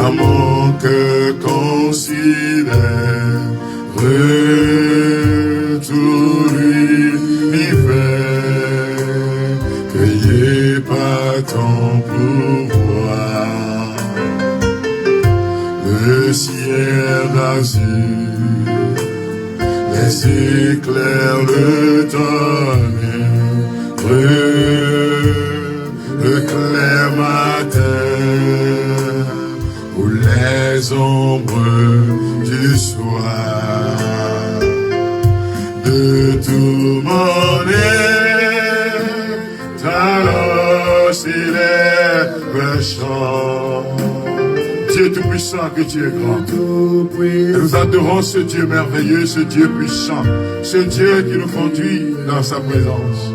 car mon cœur considère tout l'univers, cueillez pas ton pouvoir, le ciel d'azur, les éclairs, le tonnerre, le clair matin, ou les ombres du soir. De tout mon être, alors célèbre chant. Dieu tout-puissant, que tu es grand. Nous adorons ce Dieu merveilleux, ce Dieu puissant, ce Dieu qui nous conduit dans sa présence,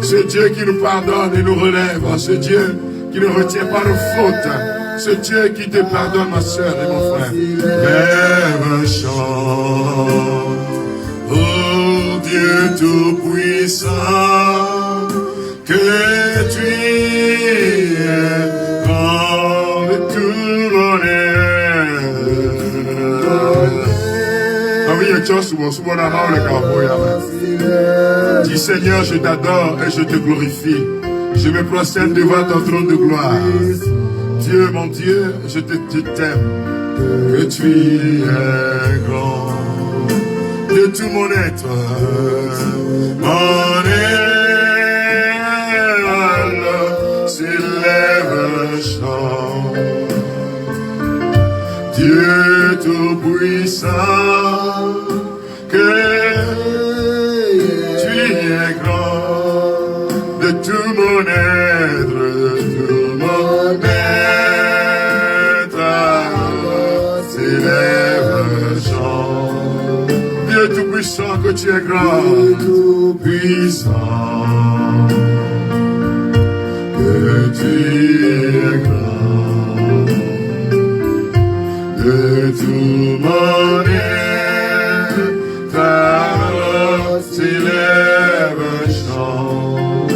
ce Dieu qui nous pardonne et nous relève, ce Dieu qui ne retient pas nos fautes, ce Dieu qui te pardonne, ma soeur et mon frère. Lève un chant, oh Dieu tout-puissant, que tu es grand de tout l'honneur. Dis Seigneur, je t'adore et je te glorifie. Je me prosterne devant ton trône de gloire. Dieu, mon Dieu, je t'aime, que tu es grand. De tout mon être, s'élève un chant. Dieu tout-puissant, que tu es grand. De tout mon être, s'élève un chant. Dieu tout-puissant, que tu es grand. Dieu tout-puissant, que tu es grand. De tout mon être, s'élève un chant.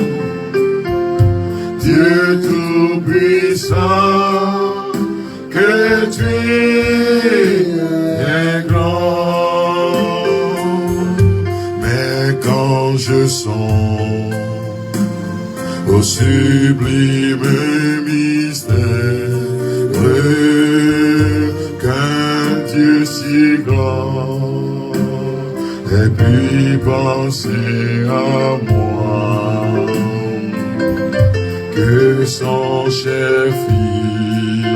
Dieu tout-puissant, que tu es grand. Mais quand je songe au sublime mystère qu'un Dieu si grand ait pu penser à moi, que son cher fils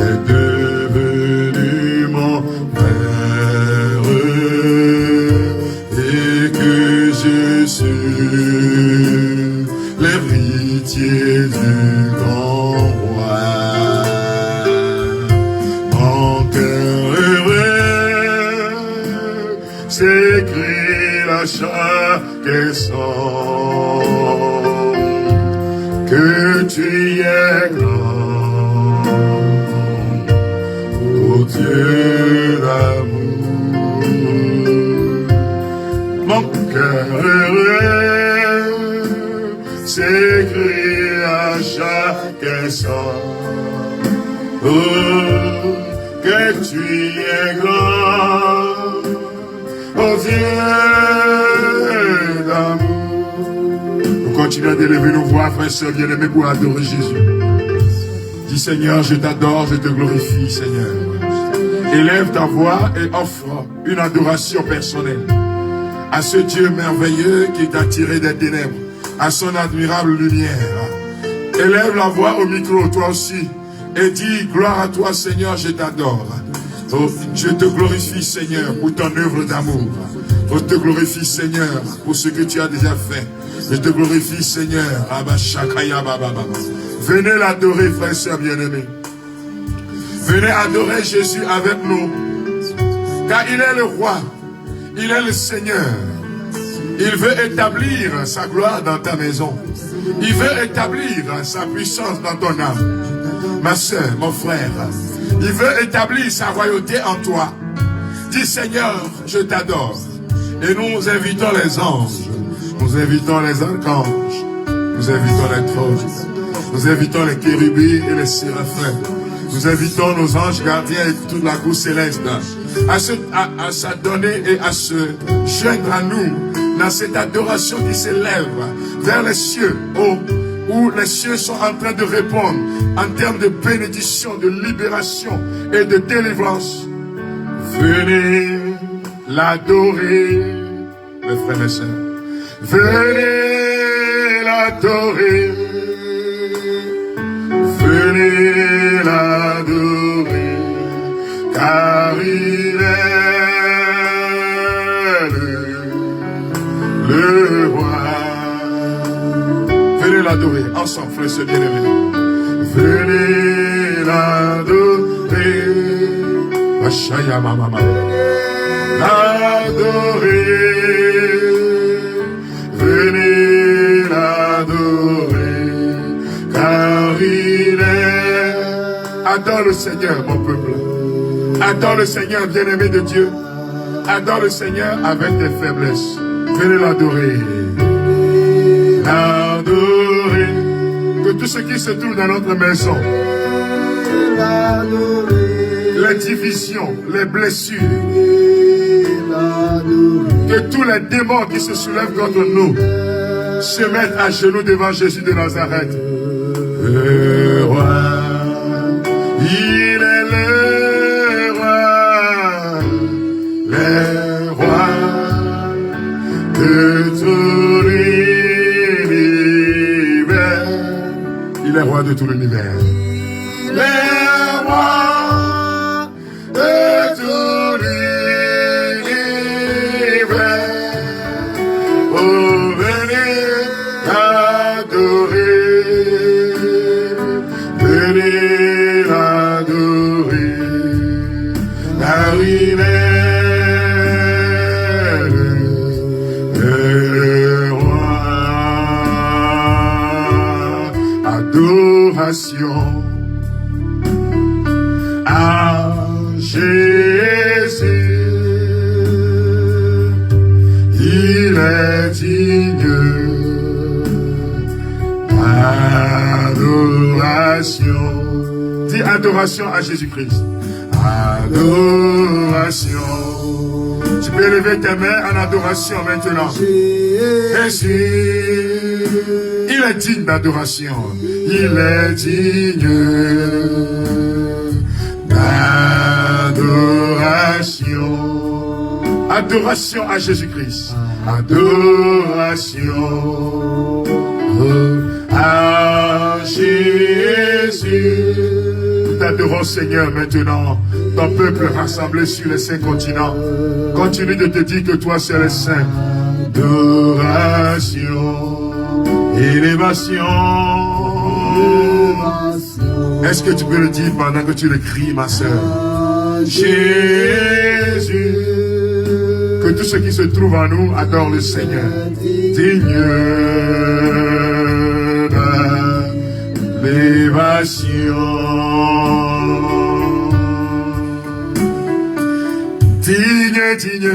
est devenu mon père, et que je suis l'héritier du grand roi. Mon cœur heureux s'écrie à chaque instant que tu es grand, ô Dieu d'amour. Mon cœur heureux s'écrie à chaque instant, oh, que tu es grand, oh Dieu d'amour. Nous continuons d'élever nos voix, frères et sœurs bien-aimés, pour adorer Jésus. Dis Seigneur, je t'adore, je te glorifie, Seigneur. Élève ta voix et offre une adoration personnelle à ce Dieu merveilleux qui t'a tiré des ténèbres, à son admirable lumière. Élève la voix au micro, toi aussi, et dis, gloire à toi, Seigneur, je t'adore. Oh, je te glorifie, Seigneur, pour ton œuvre d'amour. Je te glorifie, Seigneur, pour ce que tu as déjà fait. Je te glorifie, Seigneur. Venez l'adorer, frères et sœurs bien-aimés. Venez adorer Jésus avec nous. Car il est le roi. Il est le Seigneur. Il veut établir sa gloire dans ta maison. Il veut établir sa puissance dans ton âme. Ma soeur, mon frère, il veut établir sa royauté en toi. Dis Seigneur, je t'adore. Et nous invitons les anges, nous invitons les archanges, nous invitons les trônes, nous invitons les chérubins et les séraphins Nous invitons nos anges gardiens et toute la cour céleste à s'adonner et à se joindre à nous dans cette adoration qui s'élève vers les cieux, où les cieux sont en train de répondre en termes de bénédiction, de libération et de délivrance. Venez l'adorer, mes frères et sœurs. Venez l'adorer. Venez l'adorer, car il est le roi. Venez l'adorer, ensemble, frères et sœurs bien-aimés. Venez l'adorer, Vachaya mama, l'adorer. Venez l'adorer, car il est. Adore le Seigneur, mon peuple. Adore le Seigneur, bien-aimé de Dieu. Adore le Seigneur avec des faiblesses. Venez l'adorer. L'adorer. Que tout ce qui se trouve dans notre maison, les divisions, les blessures, que tous les démons qui se soulèvent contre nous se mettent à genoux devant Jésus de Nazareth. Le roi, il est le roi de tout l'univers. Il est roi de tout l'univers. Il est roi de tout l'univers. Oh, venez l'adorer. Venez l'adorer. Car il est le roi. Adoration à Jésus. Il est digne. Adoration. Dis adoration à Jésus-Christ. Adoration. Tu peux lever tes mains en adoration maintenant. Jésus, il est digne d'adoration. Il est digne d'adoration. Adoration à Jésus-Christ. Adoration à Jésus. Nous t'adorons, Seigneur, maintenant. Ton peuple rassemblé sur les 5 continents. Continue de te dire que toi, c'est le Saint. Adoration, élévation. Est-ce que tu peux le dire pendant que tu le cries, ma sœur? Jésus. Que tout ce qui se trouve en nous adore le Seigneur. Digne d'élévation. Digne, digne.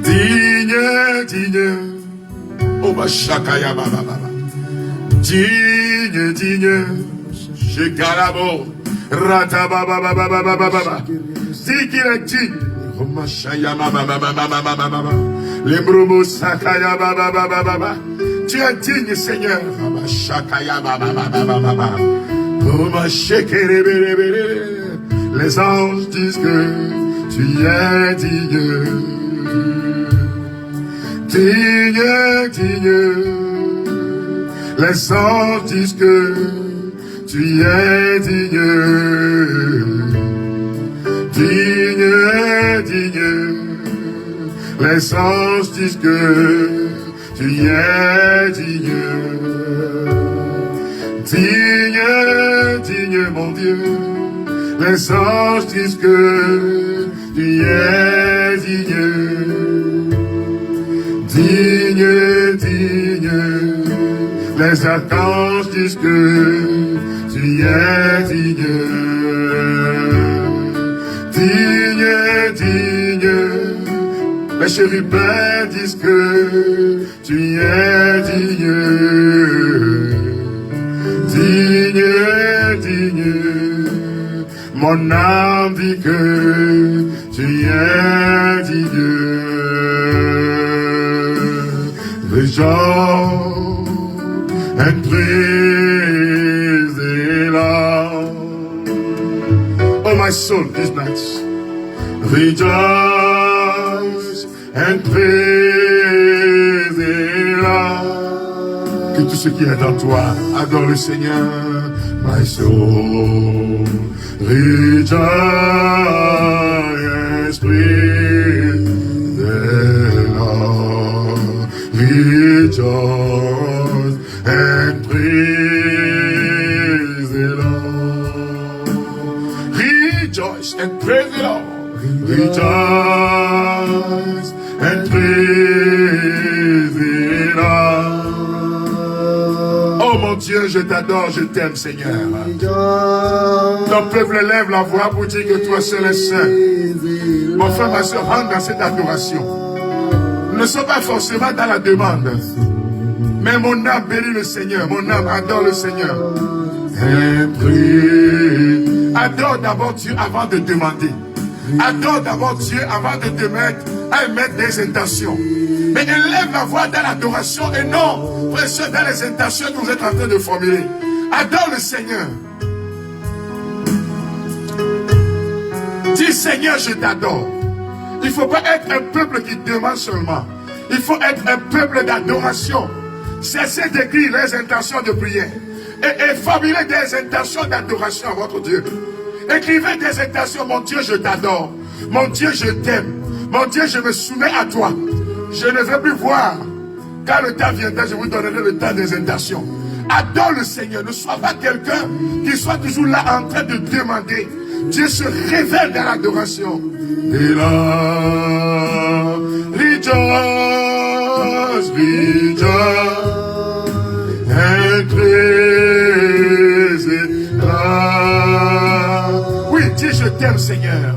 Digne, digne. Oh, ma chakaya, baba, baba. Digne, digne. Shekarabo. Rata, baba, baba, baba, baba. Dis qu'il est digne. Oh, ma chaya, baba, baba, baba, baba. Les bromos, sakaya, baba, baba, baba. Tu es digne, Seigneur. Oh, ma chakaya, baba, baba, baba. Oh, ma shekerebere. Les anges disent que tu es digne. Digne, digne. Les anges disent que tu es digne. Digne, digne. Les anges disent que tu es digne. Digne, digne, mon Dieu. Les anges disent que tu es digne. Digne, digne. Les archanges disent que tu es digne. Digne, digne. Les chérubins disent que tu es digne. digne, digne, mon âme dit que tu es digne. Rejoice and praise the Lord. Oh my soul, these nights. Rejoice and praise the Lord. Que tout ce qui est en toi adore le Seigneur. My soul, rejoice, praise the Lord. Rejoice and praise the Lord. Rejoice and praise the Lord. Rejoice and praise the Lord. Oh mon Dieu, je t'adore, je t'aime, Seigneur. Ton peuple lève la voix pour dire que toi seul es saint. Mon frère, ma soeur, rentre dans cette adoration. Nous ne sommes pas forcément dans la demande. Mais mon âme bénit le Seigneur. Mon âme adore le Seigneur. And prie. Adore d'abord Dieu avant de demander. Adore d'abord Dieu avant de te mettre à émettre des intentions. Mais élève la voix dans l'adoration et non, précieux, dans les intentions que vous êtes en train de formuler. Adore le Seigneur. Dis Seigneur, je t'adore. Il ne faut pas être un peuple qui demande seulement. Il faut être un peuple d'adoration. Cessez d'écrire les intentions de prière. Et formuler des intentions d'adoration à votre Dieu. Écrivez des intentions. Mon Dieu, je t'adore. Mon Dieu, je t'aime. Mon Dieu, je me soumets à toi. Je ne veux plus voir. Quand le temps viendra, je vous donnerai le temps des intentions. Adore le Seigneur. Ne sois pas quelqu'un qui soit toujours là en train de demander. Dieu se révèle dans l'adoration. Et là, rejoice, rejoice, and praise God. Oui, dis je t'aime Seigneur.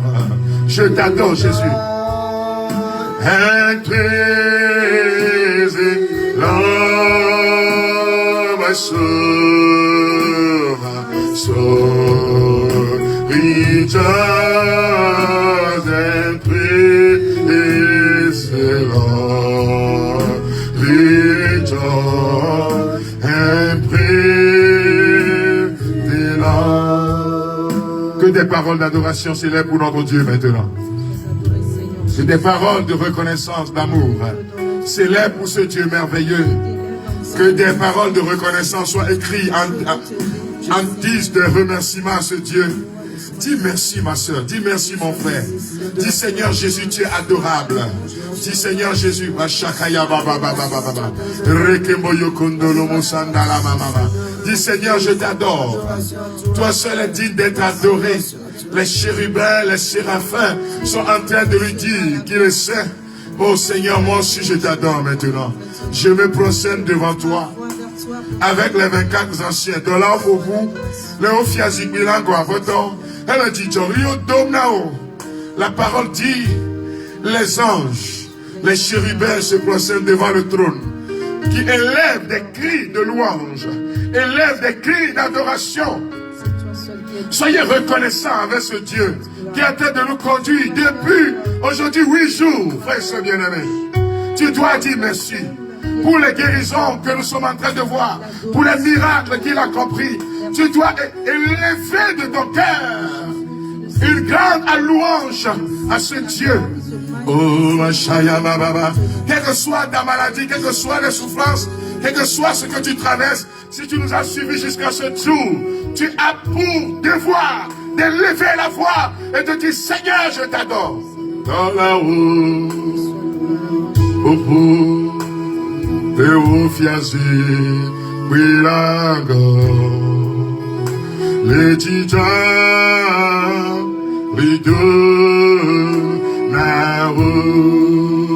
Je t'adore Jésus. And praise Lord, my soul, rejoice and praise the Lord, rejoice and praise the Lord. Que des paroles d'adoration s'élèvent pour notre Dieu maintenant. Que des paroles de reconnaissance, d'amour s'élèvent pour ce Dieu merveilleux. Que des paroles de reconnaissance soient écrites en guise de remerciement à ce Dieu. Dis merci ma soeur, dis merci mon frère. Dis Seigneur Jésus, tu es adorable. Dis Seigneur Jésus, dis Seigneur, je t'adore. Toi seul es digne d'être adoré. Les chérubins, les séraphins sont en train de lui dire qu'il est saint. Oh Seigneur, moi aussi je t'adore maintenant. Je me prosterne devant toi. Avec les 24 anciens, de là au bout, le Ofiazik Milango à Voton, elle a dit, la parole dit, les anges, les chérubins se prosternent devant le trône, qui élèvent des cris de louange, élèvent des cris d'adoration. Soyez reconnaissants avec ce Dieu qui est en train de nous conduire depuis aujourd'hui 8 jours, frères et sœurs bien-aimés. Tu dois dire merci pour les guérisons que nous sommes en train de voir, pour les miracles qu'il a compris. Tu dois élever de ton cœur une grande louange à ce Dieu. Oh, quelle que soit ta maladie, quelles que soient les souffrances, quel que soit ce que tu traverses, si tu nous as suivis jusqu'à ce jour, tu as pour devoir d'élever la voix et de dire Seigneur, je t'adore. Dans la roue, au bout, de Ofiazi, Wilago, les titans, les deux, la roue,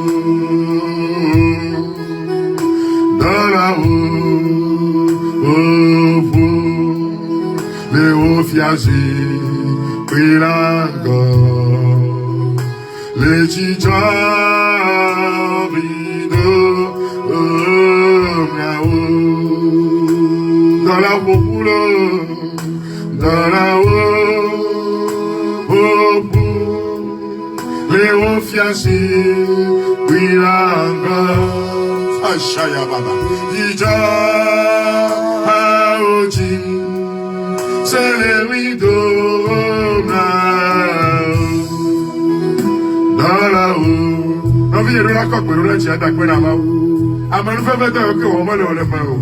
dans la roue, au bout, les Ofiazi, Wilago, les titans, les deux, dans la roue, dans la haut, oh, les hauts fiancés, oui, la grâce, Ashaya Baba, Dija, Aoji, c'est les rideaux, dans la haut, non, viens, nous la coque, nous la tia, d'accord, là, Amanu fait mettre que on va le faire.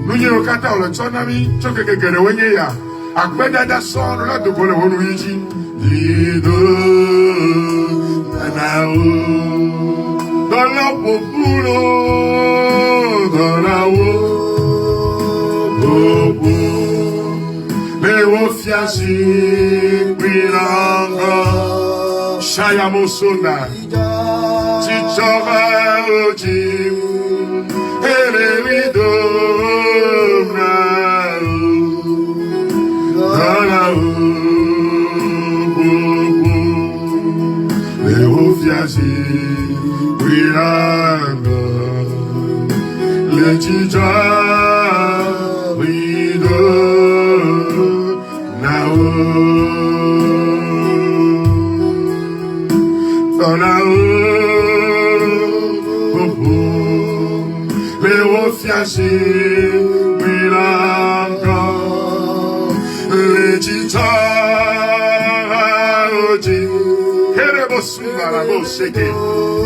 Nous y au kata le tsunami, choque que le wenye ya. Akbeda da son la de bolo wonwiji. Dido nao. Dans la populo, dans la haut, les ofiasi, pilanga, shayamosona. Chichora ojim, et les rideaux dans la haut, les ofiasi, brillanga, les chichora rideaux dans la haut.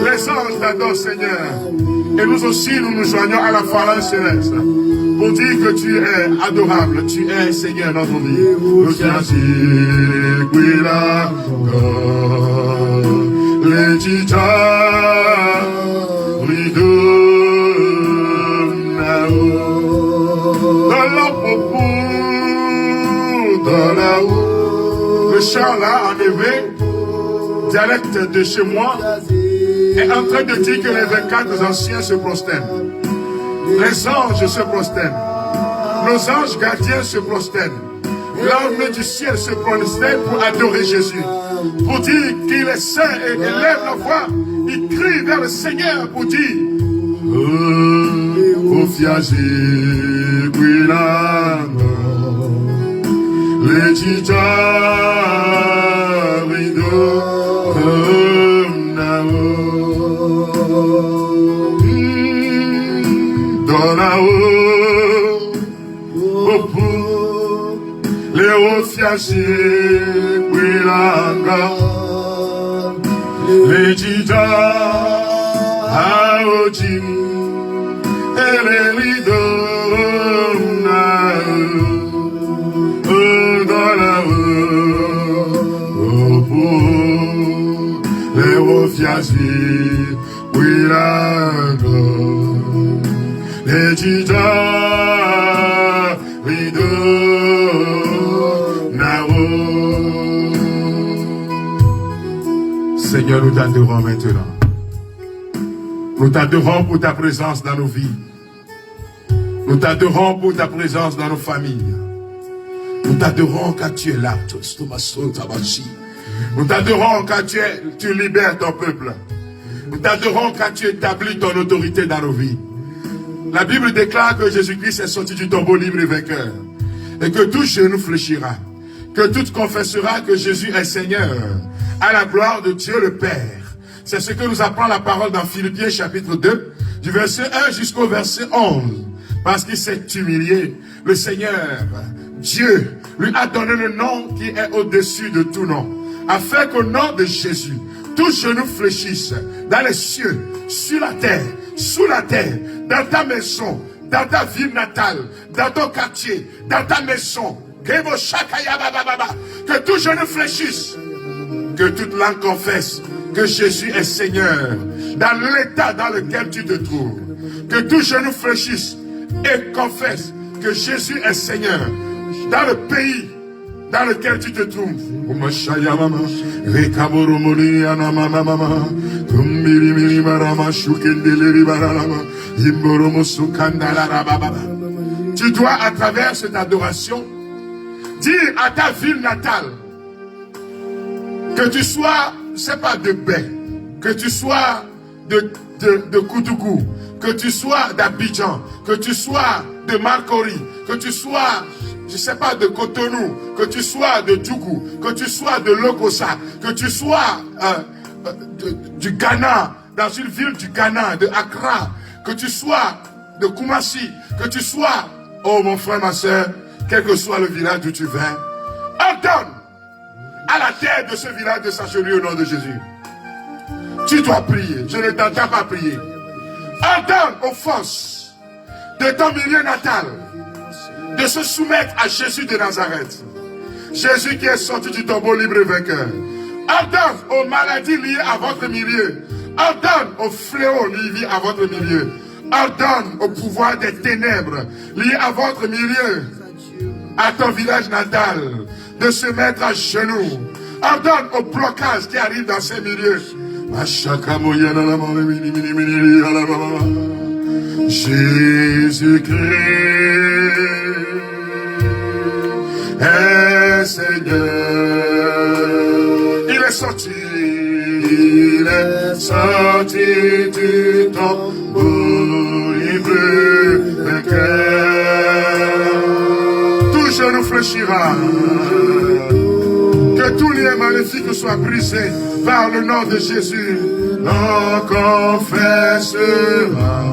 Les anges t'adorent, Seigneur. Et nous aussi, nous nous joignons à la phalange céleste pour dire que tu es adorable, tu es Seigneur dans ton vie. Les dans la haut. Le chant là, en effet, dialecte de chez moi, est en train de dire que les 24 anciens se prosternent. Les anges se prosternent. Nos anges gardiens se prosternent. L'armée du ciel se prosterne pour adorer Jésus. Pour dire qu'il est saint et élève la voix. Il crie vers le Seigneur pour dire les dans la haut, les hauts fiancés, les Aojim, et les rideaux dans la haut, les hauts fiancés, les Seigneur, nous t'adorons maintenant. Nous t'adorons pour ta présence dans nos vies. Nous t'adorons pour ta présence dans nos familles. Nous t'adorons car tu es là. Nous t'adorons car tu libères ton peuple. Nous t'adorons car tu établis ton autorité dans nos vies. La Bible déclare que Jésus-Christ est sorti du tombeau libre et vainqueur. Et que tout genou fléchira. Que tout confessera que Jésus est Seigneur. À la gloire de Dieu le Père. C'est ce que nous apprend la parole dans Philippiens chapitre 2, du verset 1 jusqu'au verset 11. Parce qu'il s'est humilié. Le Seigneur, Dieu, lui a donné le nom qui est au-dessus de tout nom. Afin qu'au nom de Jésus, tout genou fléchisse dans les cieux, sur la terre, sous la terre, dans ta maison, dans ta ville natale, dans ton quartier, dans ta maison. Que tout genou fléchisse. Que toute langue confesse que Jésus est Seigneur dans l'état dans lequel tu te trouves. Que tout genou fléchisse et confesse que Jésus est Seigneur dans le pays dans lequel tu te trouves. Tu dois à travers cette adoration dire à ta ville natale, que tu sois, c'est pas de Baie, que tu sois de Koutougou, que tu sois d'Abidjan, que tu sois de Marcory, que tu sois je ne sais pas, de Cotonou, que tu sois de Djougou, que tu sois de Lokossa, que tu sois du Ghana, dans une ville du Ghana, de Accra, que tu sois de Koumassi, que tu sois, oh mon frère, ma soeur, quel que soit le village d'où tu viens, ordonne à la tête de ce village de s'agenouiller au nom de Jésus. Tu dois prier, je ne t'entends pas prier. Ordonne aux forces de ton milieu natal de se soumettre à Jésus de Nazareth. Jésus qui est sorti du tombeau libre et vainqueur. Ordonne aux maladies liées à votre milieu. Ordonne aux fléaux liés à votre milieu. Ordonne au pouvoir des ténèbres liés à votre milieu, à ton village natal, de se mettre à genoux. Ordonne au blocage qui arrive dans ces milieux. Jésus-Christ est Seigneur. Il est sorti du tombeau libre vainqueur. Tout genou fléchira. Que tout lien maléfique soit brisé par le nom de Jésus. On confessera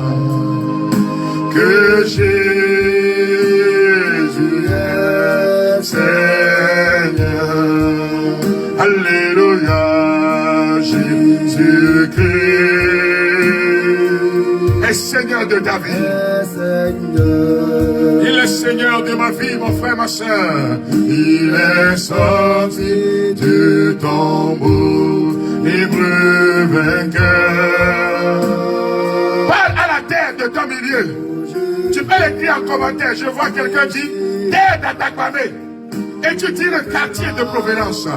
que Jésus est Seigneur. Alléluia, Jésus-Christ est Seigneur de ta vie. Il est Seigneur de ma vie, mon frère, ma soeur. Il est sorti du tombeau, libre vainqueur. Parle à la terre de ton milieu. Tu peux l'écrire en commentaire. Je vois quelqu'un dit terre d'Atakwame. Et tu dis le quartier de provenance.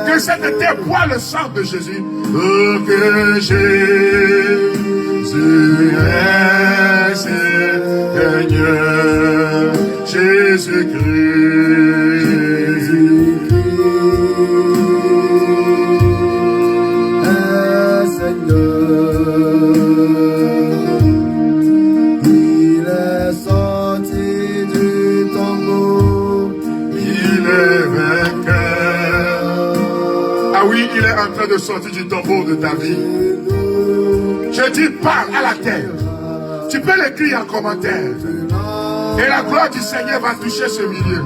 Que cette terre boit le sang de Jésus. Pour que Jésus est Seigneur. Jésus-Christ est Seigneur. Il est sorti du tombeau. Il est vainqueur. Ah oui, il est en train de sortir du tombeau de ta vie. Je dis, parle à la terre. Tu peux l'écrire en commentaire. Et la gloire du Seigneur va toucher ce milieu.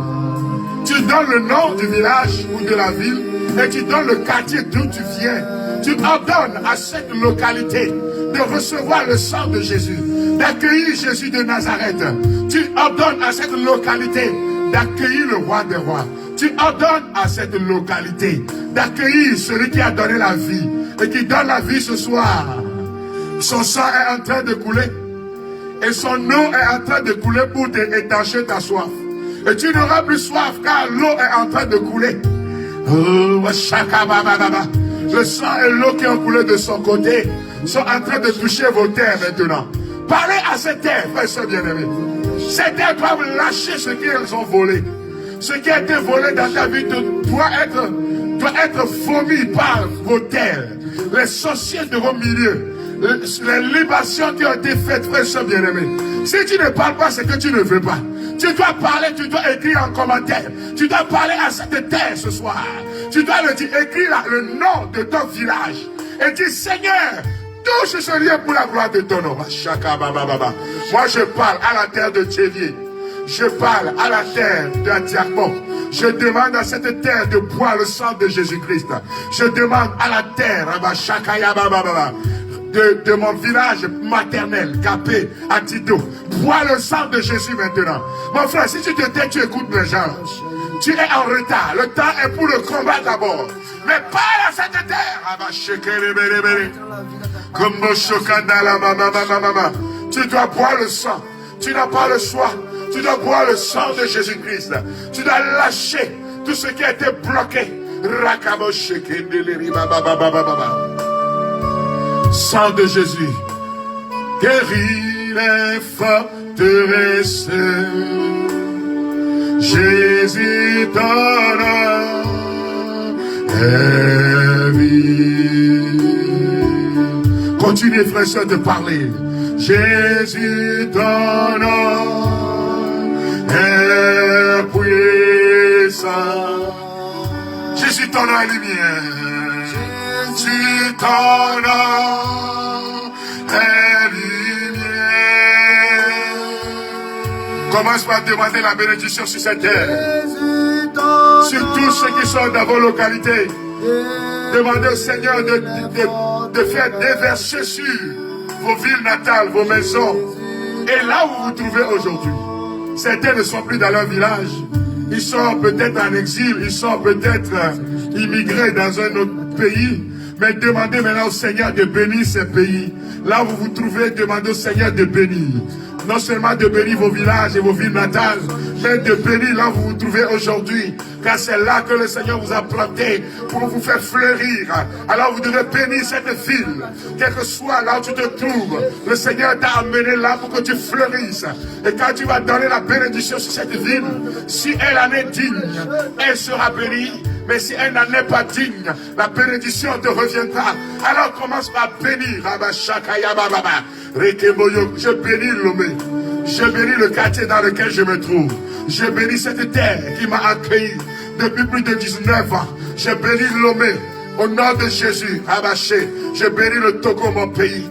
Tu donnes le nom du village ou de la ville et tu donnes le quartier d'où tu viens. Tu ordonnes à cette localité de recevoir le sang de Jésus, d'accueillir Jésus de Nazareth. Tu ordonnes à cette localité d'accueillir le roi des rois. Tu ordonnes à cette localité d'accueillir celui qui a donné la vie et qui donne la vie ce soir. Son sang est en train de couler. Et son eau est en train de couler pour étancher ta soif. Et tu n'auras plus soif car l'eau est en train de couler. Oh, le sang et l'eau qui ont coulé de son côté sont en train de toucher vos terres maintenant. Parlez à ces terres, frères et sœurs bien-aimés. Ces terres doivent lâcher ce qu'elles ont volé. Ce qui a été volé dans ta vie doit être vomi par vos terres. Les sorciers de vos milieux. Les libations qui ont été faites, frères et sœurs bien-aimés. Si tu ne parles pas, c'est que tu ne veux pas. Tu dois parler, tu dois écrire en commentaire. Tu dois parler à cette terre ce soir. Tu dois le dire, écrire le nom de ton village. Et dire, Seigneur, touche ce lieu pour la gloire de ton nom. Moi, je parle à la terre de Tchévier. Je parle à la terre d'Antiakmon. Je demande à cette terre de boire le sang de Jésus-Christ. Je demande à la terre, de mon village maternel, Capé, Atito. Bois le sang de Jésus maintenant. Mon frère, si tu te tais, tu écoutes les gens. Tu es en retard. Le temps est pour le combat d'abord. Mais parle à cette terre. Tu dois boire le sang. Tu n'as pas le choix. Tu dois boire le sang de Jésus-Christ. Tu dois lâcher tout ce qui a été bloqué. Sang de Jésus, guéris les forteresses. Jésus donne vie. Continuez, frères et sœurs, de parler. Jésus donne. Jésus, ton nom est lumière. Jésus, ton nom est lumière. Commence par demander la bénédiction sur cette terre. Sur tous ceux qui sont dans vos localités. Demandez au Seigneur de faire déverser sur vos villes natales, vos maisons. Et là où vous vous trouvez aujourd'hui, certains ne sont plus dans leur village. Ils sont peut-être en exil, ils sont peut-être immigrés dans un autre pays. Mais demandez maintenant au Seigneur de bénir ces pays. Là où vous vous trouvez, demandez au Seigneur de bénir. Non seulement de bénir vos villages et vos villes natales, mais de bénir là où vous vous trouvez aujourd'hui. Car c'est là que le Seigneur vous a planté pour vous faire fleurir. Alors vous devez bénir cette ville. Quel que soit là où tu te trouves, le Seigneur t'a amené là pour que tu fleurisses. Et quand tu vas donner la bénédiction sur cette ville, si elle en est digne, elle sera bénie. Mais si elle n'en est pas digne, la bénédiction te reviendra. Alors commence par bénir. Je bénis Lomé. Je bénis le quartier dans lequel je me trouve. Je bénis cette terre qui m'a accueilli depuis plus de 19 ans. Je bénis Lomé. Au nom de Jésus, Abaché. Je bénis le Togo, mon pays.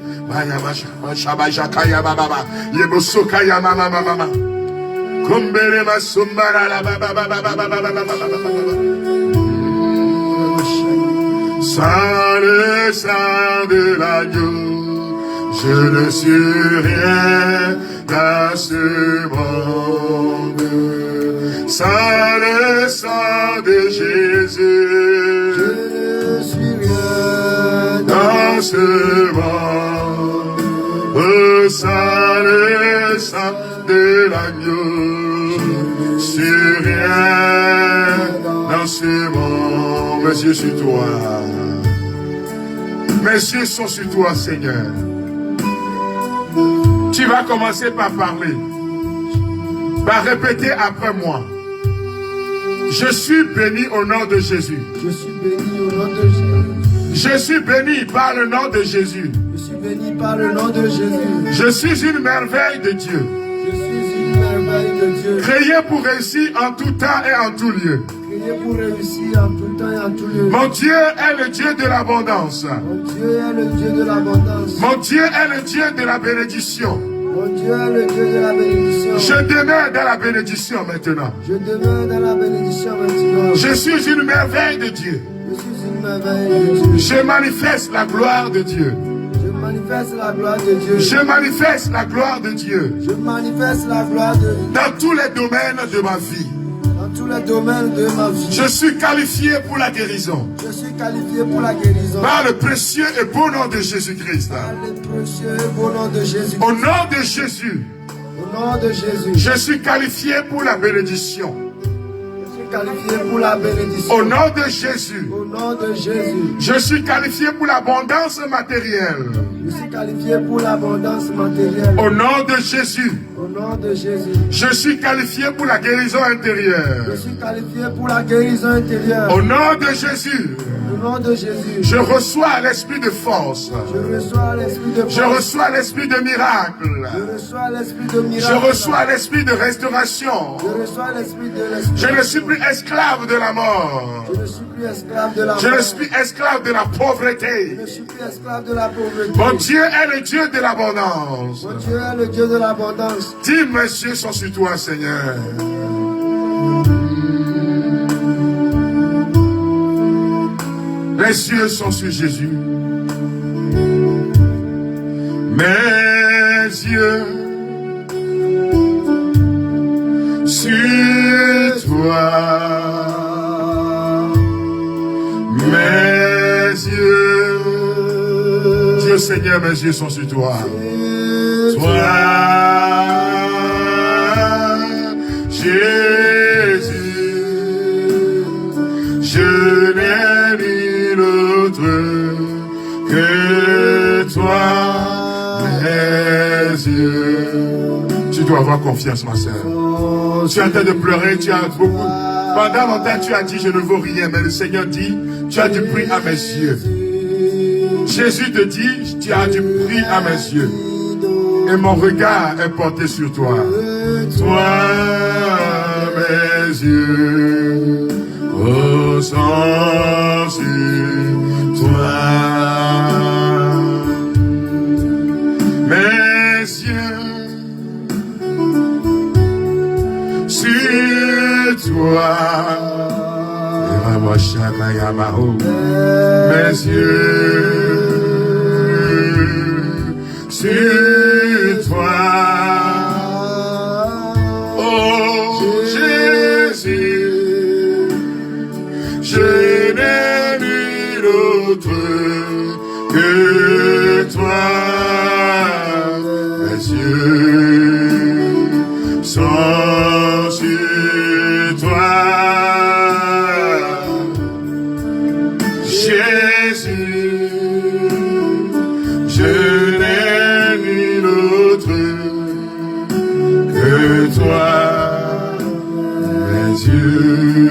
Sans le sang de l'agneau, je ne suis rien dans ce monde. Sans le sang de Jésus, je ne suis rien dans ce monde. Sans le sang de l'agneau, je ne suis rien dans ce monde. Mes yeux sur toi. Mes yeux sont sur toi, Seigneur. Tu vas commencer par parler, par répéter après moi. Je suis béni au nom de Jésus. Je suis béni au nom de Jésus. Je suis béni par le nom de Jésus. Je suis béni par le nom de Jésus. Je suis une merveille de Dieu. Je suis une merveille de Dieu. Créé pour réussir en tout temps et en tout lieu. Créé pour réussir en tout temps et en tout lieu. Mon Dieu est le Dieu de l'abondance. Mon Dieu est le Dieu de l'abondance. Mon Dieu est le Dieu de la bénédiction. Mon Dieu est le Dieu de la bénédiction. Je demeure dans la bénédiction maintenant. Je demeure dans la bénédiction maintenant. Je suis une merveille de Dieu. Je suis une merveille de Dieu. Je manifeste la gloire de Dieu. Je manifeste la gloire de Dieu. Je manifeste la gloire de Dieu. Je manifeste la gloire de Dieu. Dans tous les domaines de ma vie. Dans tous les domaines de ma vie. Je suis qualifié pour la guérison. Je suis qualifié pour la guérison. Par le précieux et beau nom de Jésus-Christ. Par le précieux et beau nom de Jésus. Au nom de Jésus. Au nom de Jésus. Je suis qualifié pour la bénédiction. Je suis qualifié pour la bénédiction. Au nom de Jésus. Au nom de Jésus. Je suis qualifié pour l'abondance matérielle. Je suis qualifié pour l'abondance matérielle. Au nom de Jésus. Au nom de Jésus. Je suis qualifié pour la guérison intérieure. Je suis qualifié pour la guérison intérieure. Au nom de Jésus. Au nom de Jésus. Je reçois l'esprit de force. Je reçois l'esprit de force. Je reçois l'esprit de miracle. Je reçois l'esprit de miracle. Je reçois l'esprit de restauration. Je reçois l'esprit de l'esprit. Je ne suis plus esclave de la mort. Je ne suis plus esclave de la mort. Je ne suis plus esclave de la pauvreté. Je ne suis plus esclave de la pauvreté. Mon Dieu est le Dieu de l'abondance. Mon Dieu est le Dieu de l'abondance. Dis, mes yeux sont sur toi, Seigneur. Les yeux sont sur Jésus. Mes yeux sur toi. Mes yeux. Dieu Seigneur, mes yeux sont sur toi. Toi, Jésus, je n'ai ni l'autre que toi, mes yeux. Tu dois avoir confiance, ma sœur. Tu es en train de pleurer, tu as beaucoup. Pendant longtemps, tu as dit, je ne vaux rien, mais le Seigneur dit, tu as du prix à mes yeux. Jésus te dit, tu as du prix à mes yeux. Et mon regard est porté sur toi. Toi, mes yeux sont sur toi. Mes yeux sur toi. Mes yeux sur toi. Oh Jésus, je n'ai nul autre que toi. Mes yeux sont sur toi. Jésus, je n'ai nul autre que toi. Mes yeux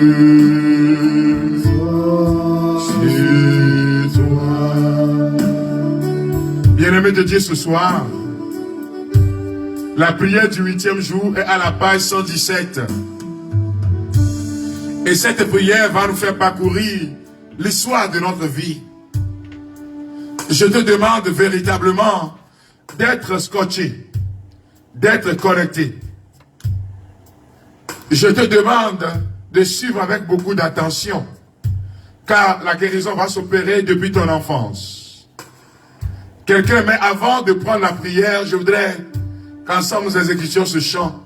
sur toi. Bien-aimé de Dieu, ce soir, la prière du 8e jour est à la page 117. Et cette prière va nous faire parcourir l'histoire de notre vie. Je te demande véritablement d'être scotché, d'être connecté. Je te demande de suivre avec beaucoup d'attention, car la guérison va s'opérer depuis ton enfance. Quelqu'un, mais avant de prendre la prière, je voudrais qu'ensemble nous exécutions ce chant.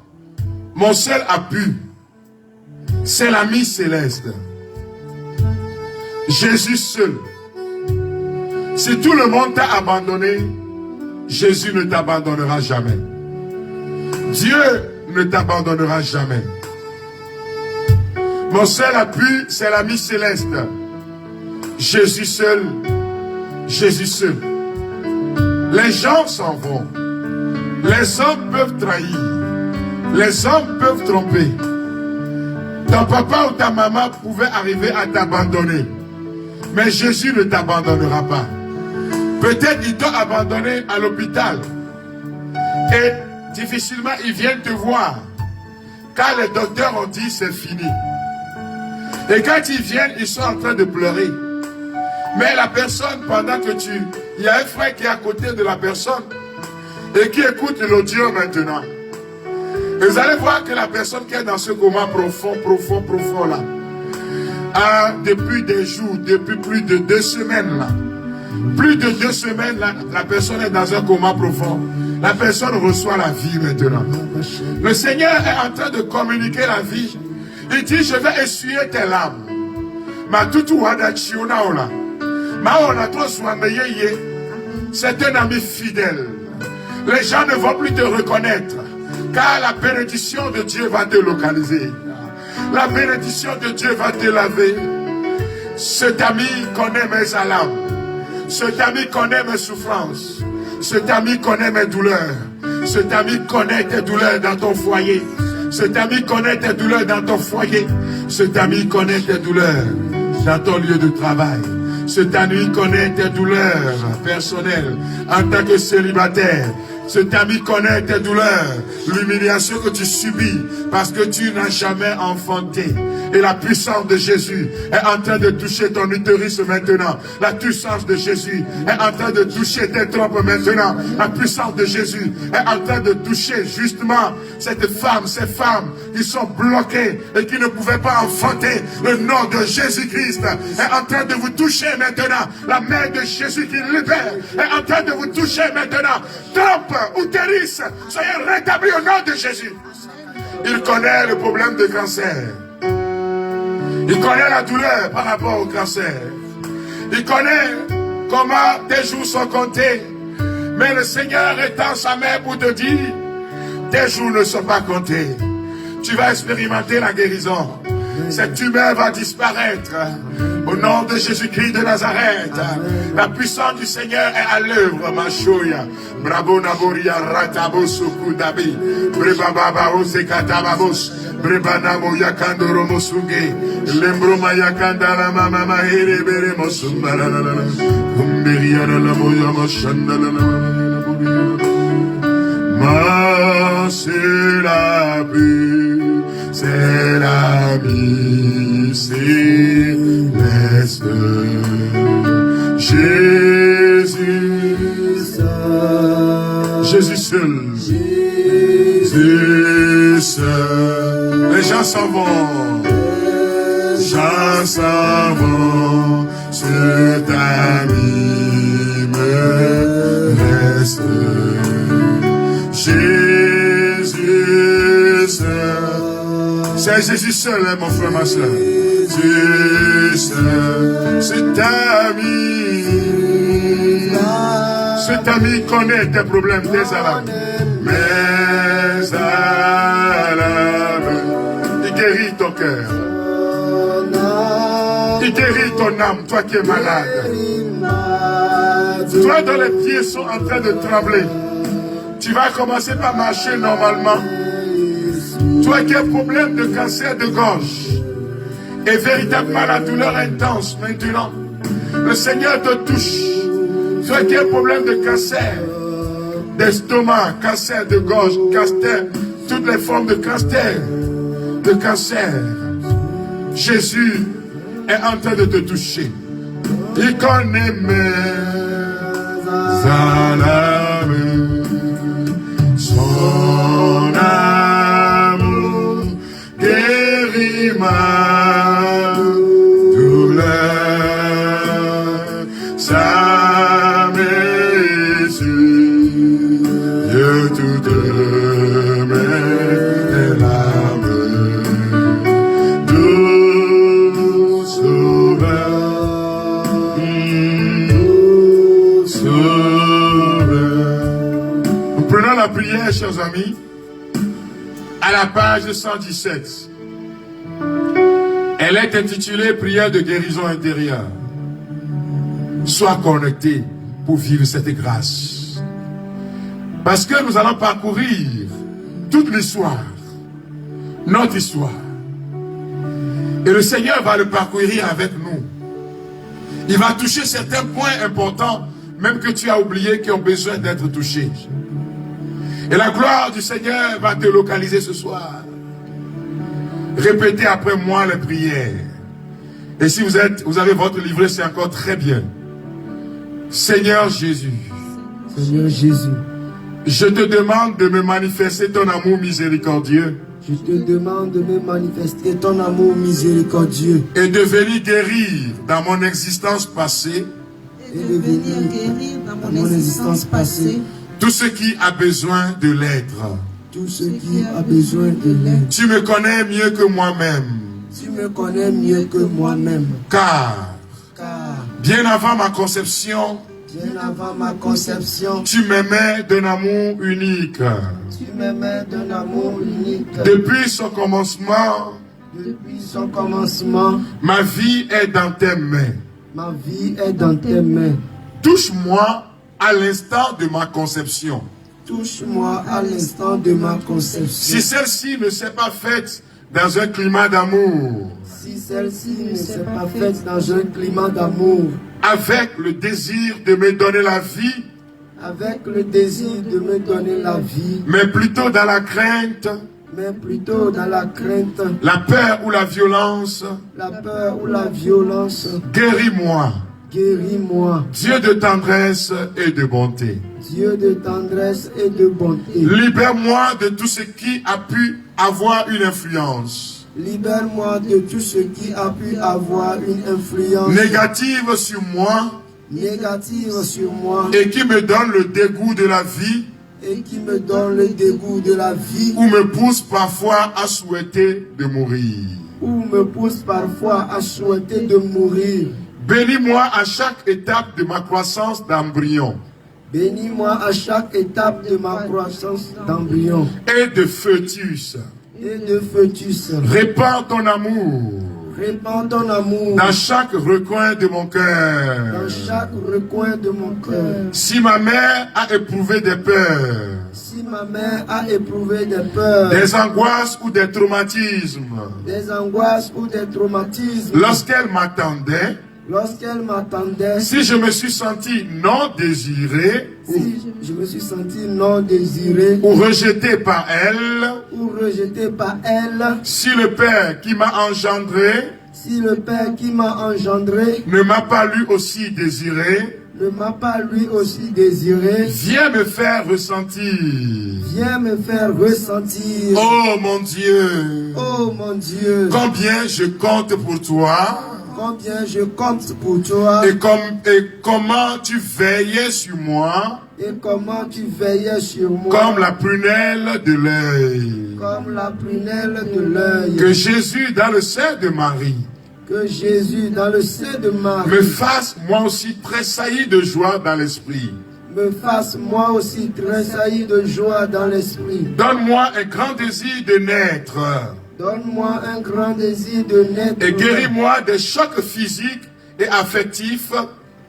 Mon seul appui, c'est l'ami céleste. Jésus seul. Si tout le monde t'a abandonné, Jésus ne t'abandonnera jamais. Dieu ne t'abandonnera jamais. Mon seul appui, c'est l'ami céleste. Jésus seul. Jésus seul. Les gens s'en vont. Les hommes peuvent trahir. Les hommes peuvent tromper. Ton papa ou ta maman pouvait arriver à t'abandonner. Mais Jésus ne t'abandonnera pas. Peut-être ils t'ont abandonné à l'hôpital. Et difficilement ils viennent te voir. Car les docteurs ont dit c'est fini. Et quand ils viennent, ils sont en train de pleurer. Mais la personne, pendant que il y a un frère qui est à côté de la personne et qui écoute l'audio maintenant. Et vous allez voir que la personne qui est dans ce coma profond là, depuis des jours, depuis plus de 2 semaines là, plus de 2 semaines là, la personne est dans un coma profond. La personne reçoit la vie maintenant. Le Seigneur est en train de communiquer la vie. Il dit, je vais essuyer tes larmes. C'est un ami fidèle. Les gens ne vont plus te reconnaître, car la bénédiction de Dieu va te localiser. La bénédiction de Dieu va te laver. Cet ami connaît mes alarmes. Cet ami connaît mes souffrances. Cet ami connaît mes douleurs. Cet ami connaît tes douleurs dans ton foyer. Cet ami connaît tes douleurs dans ton foyer. Cet ami connaît tes douleurs dans ton lieu de travail. Cet ami connaît tes douleurs personnelles en tant que célibataire. Cet ami connaît tes douleurs, l'humiliation que tu subis parce que tu n'as jamais enfanté. Et la puissance de Jésus est en train de toucher ton utérus maintenant. La puissance de Jésus est en train de toucher tes trompes maintenant. La puissance de Jésus est en train de toucher justement cette femme, ces femmes qui sont bloquées et qui ne pouvaient pas enfanter. Le nom de Jésus-Christ est en train de vous toucher maintenant. La main de Jésus qui libère est en train de vous toucher maintenant. Trompe, utérus, soyez rétablis au nom de Jésus. Il connaît le problème de cancer. Il connaît la douleur par rapport au cancer. Il connaît comment tes jours sont comptés. Mais le Seigneur étend sa main pour te dire, tes jours ne sont pas comptés. Tu vas expérimenter la guérison. Cette tumeur va disparaître. Au nom de Jésus-Christ de Nazareth. La puissance du Seigneur est à l'œuvre. Machoya. Bravo Naboria Ratabo Sukudabi. Brebababa Osekatababos. Brebanamo Yakandoro Mosunge. Lembroma Yakandala Mama Mahere Bere Mosumbala. Kumberiana la Moya Mashandala. Ma c'est la paix. c'est l'ami céleste. Jésus, Jésus seul. Jésus seul. Les gens s'en vont. Les gens s'en vont. Cet ami me reste. Jésus seul. C'est Jésus seul, hein, mon frère, ma soeur. Jésus seul. Cet ami connaît tes problèmes, tes alarmes. Mes alarmes. Il guérit ton cœur. Il guérit ton âme, toi qui es malade. Toi dont les pieds sont en train de trembler. Tu vas commencer par marcher normalement. Toi qui as un problème de cancer de gorge et véritablement la douleur intense maintenant, le Seigneur te touche. Toi qui as un problème de cancer d'estomac, cancer de gorge, cancer, toutes les formes de cancer, Jésus est en train de te toucher. Il connaît mes alarmes, son amour guérit ma douleur, sa mesure, toutes mes larmes, doux sauveur, Nous prenons la prière, chers amis, à la page 117. Elle est intitulée Prière de guérison intérieure. Sois connecté pour vivre cette grâce. Parce que nous allons parcourir toute l'histoire, notre histoire. Et le Seigneur va le parcourir avec nous. Il va toucher certains points importants, même que tu as oublié, qui ont besoin d'être touchés. Et la gloire du Seigneur va te localiser ce soir. Répétez après moi les prières. Et si vous avez votre livret, c'est encore très bien. Seigneur Jésus. Seigneur Jésus. Je te demande de me manifester ton amour miséricordieux. Je te demande de me manifester ton amour miséricordieux. Et de venir guérir dans mon existence passée. Et de venir guérir dans mon existence passée. Tout ce qui a besoin de l'être. Tout ce qui a besoin de l'être. Tu me connais mieux que moi-même. Tu me connais mieux que moi-même. Car bien avant ma conception, tu m'aimais d'un amour unique. Tu m'aimais d'un amour unique. Depuis son commencement, ma vie est dans tes mains. Ma vie est dans tes mains. Touche-moi à l'instant de ma conception. Touche-moi à l'instant de ma conception. Si celle-ci ne s'est pas faite dans un climat d'amour, si celle-ci ne s'est pas faite dans un climat d'amour, avec le désir de me donner la vie, avec le désir de me donner la vie, mais plutôt dans la crainte, la peur ou la violence, guéris-moi. Guéris-moi. Dieu de tendresse et de bonté. Dieu de tendresse et de bonté. Libère-moi de tout ce qui a pu avoir une influence. Libère-moi de tout ce qui a pu avoir une influence négative sur moi. Et qui me donne le dégoût de la vie. Ou me pousse parfois à souhaiter de mourir. Bénis-moi à chaque étape de ma croissance d'embryon. Bénis-moi à chaque étape de ma croissance d'embryon. Et de fœtus. Répands ton amour. Dans chaque recoin de mon cœur. Si ma mère a éprouvé des peurs. Des angoisses ou des traumatismes. Lorsqu'elle m'attendait. Lorsqu'elle m'attendait, si je me suis senti non désiré, si je me suis senti non désiré ou rejeté par elle, ou rejeté par elle, si le Père qui m'a engendré si le Père qui m'a engendré ne m'a pas lui aussi désiré, ne m'a pas lui aussi désiré, viens me faire ressentir. viens me faire ressentir, Oh mon Dieu, oh mon Dieu, combien je compte pour toi combien je compte pour toi et comment tu veillais sur moi et comment tu veillais sur moi comme la prunelle de l'œil. comme la prunelle de l'œil. Que Jésus dans le sein de Marie Que Jésus dans le sein de Marie me fasse moi aussi tressaillir de joie dans l'esprit. me fasse moi aussi tressaillir de joie dans l'esprit. Donne-moi un grand désir de naître Donne-moi un grand désir de naître et guéris-moi des chocs physiques et affectifs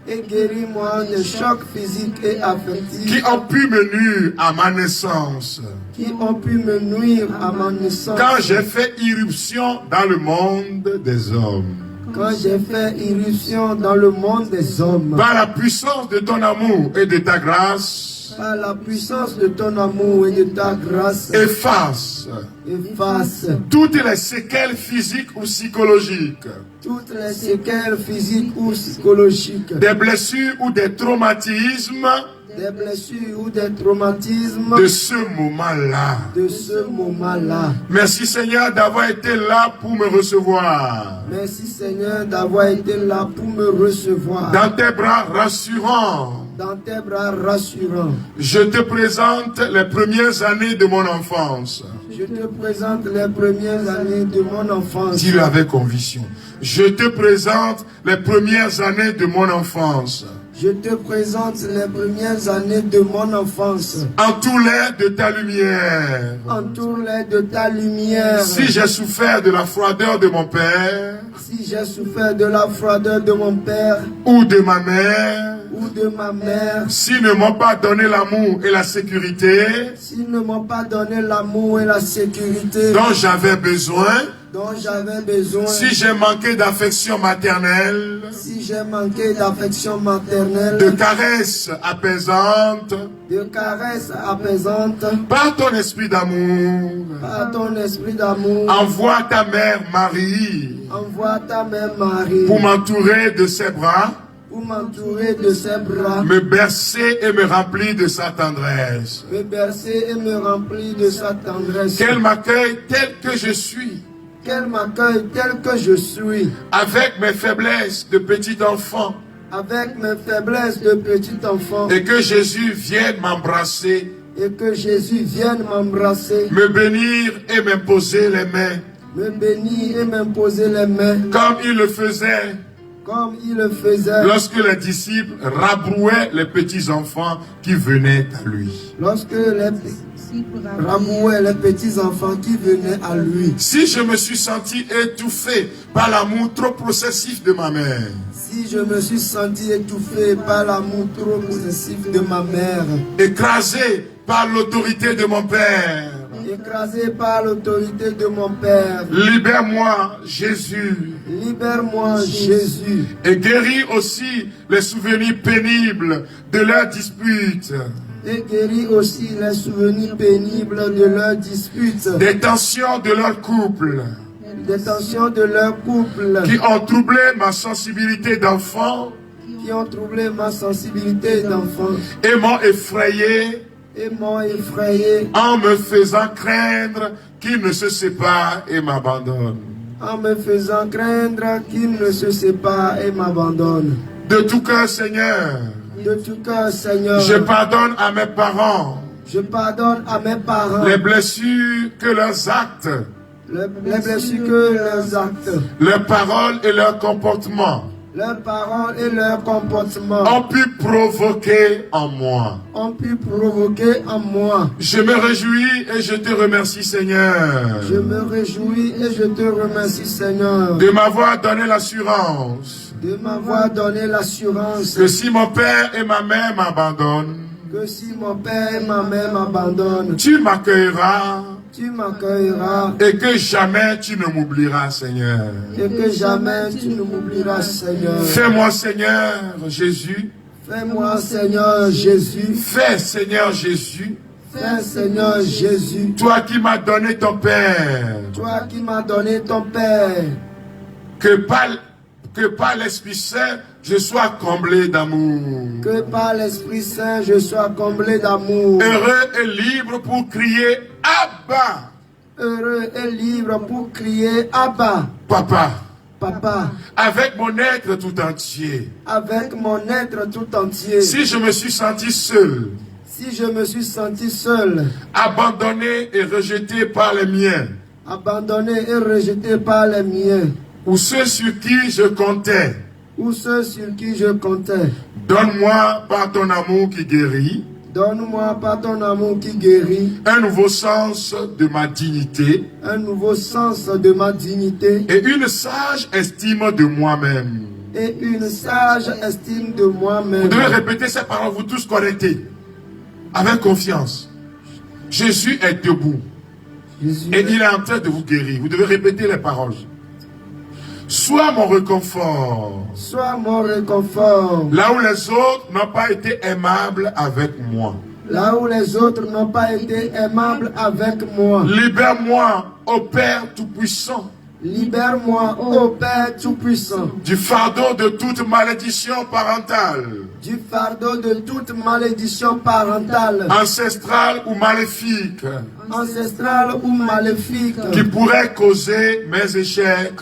et guéris-moi des chocs physiques et affectifs qui ont pu me nuire à ma naissance. qui ont pu me nuire à ma naissance. Quand j'ai fait irruption dans le monde des hommes. Quand j'ai fait irruption dans le monde des hommes. Par la puissance de ton amour et de ta grâce, Par la puissance de ton amour et de ta grâce, efface toutes les séquelles physiques ou psychologiques, toutes les séquelles physiques ou psychologiques, des blessures ou des traumatismes des blessures ou des traumatismes de ce moment-là. de ce moment-là. Merci Seigneur d'avoir été là pour me recevoir. Merci Seigneur d'avoir été là pour me recevoir. Dans tes bras rassurants, Dans tes bras rassurants, je te présente les premières années de mon enfance. je te présente les premières années de mon enfance. Dis-le avec conviction. Je te présente les premières années de mon enfance. Je te présente les premières années de mon enfance. Entoure-les de ta lumière. Entoure-les de ta lumière. Si j'ai souffert de la froideur de mon père, Si j'ai souffert de la froideur de mon père ou de ma mère, ou de ma mère, s'ils ne m'ont pas donné l'amour et la sécurité s'ils ne m'ont pas donné l'amour et la sécurité dont j'avais besoin, dont j'avais besoin, si j'ai manqué d'affection maternelle, si j'ai manqué d'affection maternelle, de caresses apaisantes, de caresses apaisantes, par ton esprit d'amour, par ton esprit d'amour, envoie ta mère Marie envoie ta mère Marie pour m'entourer de ses bras, pour m'entourer de ses bras, me bercer et me remplir de sa tendresse. me bercer et me remplir de sa tendresse. Qu'elle m'accueille tel que je suis, Qu'elle m'accueille tel que je suis, avec mes faiblesses de petit enfant, avec mes faiblesses de petit enfant, et que Jésus vienne m'embrasser, et que Jésus vienne m'embrasser, me bénir et m'imposer les mains, me bénir et m'imposer les mains, comme il le faisait comme il le faisait lorsque les disciples rabrouaient les petits enfants qui venaient à lui. lorsque les rabouait les petits enfants qui venaient à lui. Si je me suis senti étouffé par l'amour trop processif de ma mère, Si je me suis senti étouffé par l'amour trop possessif de ma mère, écrasé par l'autorité de mon père, écrasé par l'autorité de mon père, libère-moi, Jésus, libère-moi, Jésus, et guéris aussi les souvenirs pénibles de leurs disputes, et guéris aussi les souvenirs pénibles de leurs disputes, des tensions de leur couple, des tensions de leur couple, qui ont troublé ma sensibilité d'enfant qui ont troublé ma sensibilité d'enfant et m'ont effrayé et m'ont effrayé en me faisant craindre qu'ils ne se séparent et m'abandonnent. en me faisant craindre qu'ils ne se séparent et m'abandonnent. De tout cœur, Seigneur, De tout cœur, Seigneur, je pardonne à mes parents je pardonne à mes parents les blessures que leurs actes, les blessures que leurs actes, leurs paroles et leurs comportements leurs paroles et leurs comportements ont pu provoquer en moi. ont pu provoquer en moi. Je me réjouis et je te remercie, Seigneur, Je me réjouis et je te remercie, Seigneur, de m'avoir donné l'assurance de m'avoir donné l'assurance que si mon père et ma mère m'abandonnent, que si mon père et ma mère m'abandonnent, tu m'accueilleras Tu m'accueilleras. Et que jamais tu ne m'oublieras, Seigneur. Et que jamais tu ne m'oublieras, Seigneur. Fais-moi, Seigneur Jésus. Fais-moi, Seigneur Jésus. Fais, Seigneur Jésus. Fais, Seigneur Jésus. Toi qui m'as donné ton Père. Toi qui m'as donné ton Père. Que par l'Esprit Saint, je sois comblé d'amour. Que par l'Esprit Saint, je sois comblé d'amour. Heureux et libre pour crier Abba. Heureux et libre pour crier Abba. Papa. Papa. Avec mon être tout entier. Avec mon être tout entier. Si je me suis senti seul. Si je me suis senti seul. Abandonné et rejeté par les miens. Abandonné et rejeté par les miens. Ou ceux sur qui je comptais. Ou ceux sur qui je comptais. Donne-moi par ton amour qui guérit. Donne-moi par ton amour qui guérit. Un nouveau sens de ma dignité. Un nouveau sens de ma dignité. Et une sage estime de moi-même. Et une sage estime de moi-même. Vous devez répéter ces paroles, vous tous connectés. Avec confiance. Jésus est debout. Jésus Et il est en train de vous guérir. Vous devez répéter les paroles. Sois mon réconfort. Sois mon réconfort. Là où les autres n'ont pas été aimables avec moi. Là où les autres n'ont pas été aimables avec moi. Libère-moi, ô Père Tout-Puissant. Libère-moi, ô Père Tout-Puissant. Du fardeau de toute malédiction parentale. Du fardeau de toute malédiction parentale. Ancestrale ou maléfique. Ancestrale ou maléfique. Qui pourrait causer mes échecs.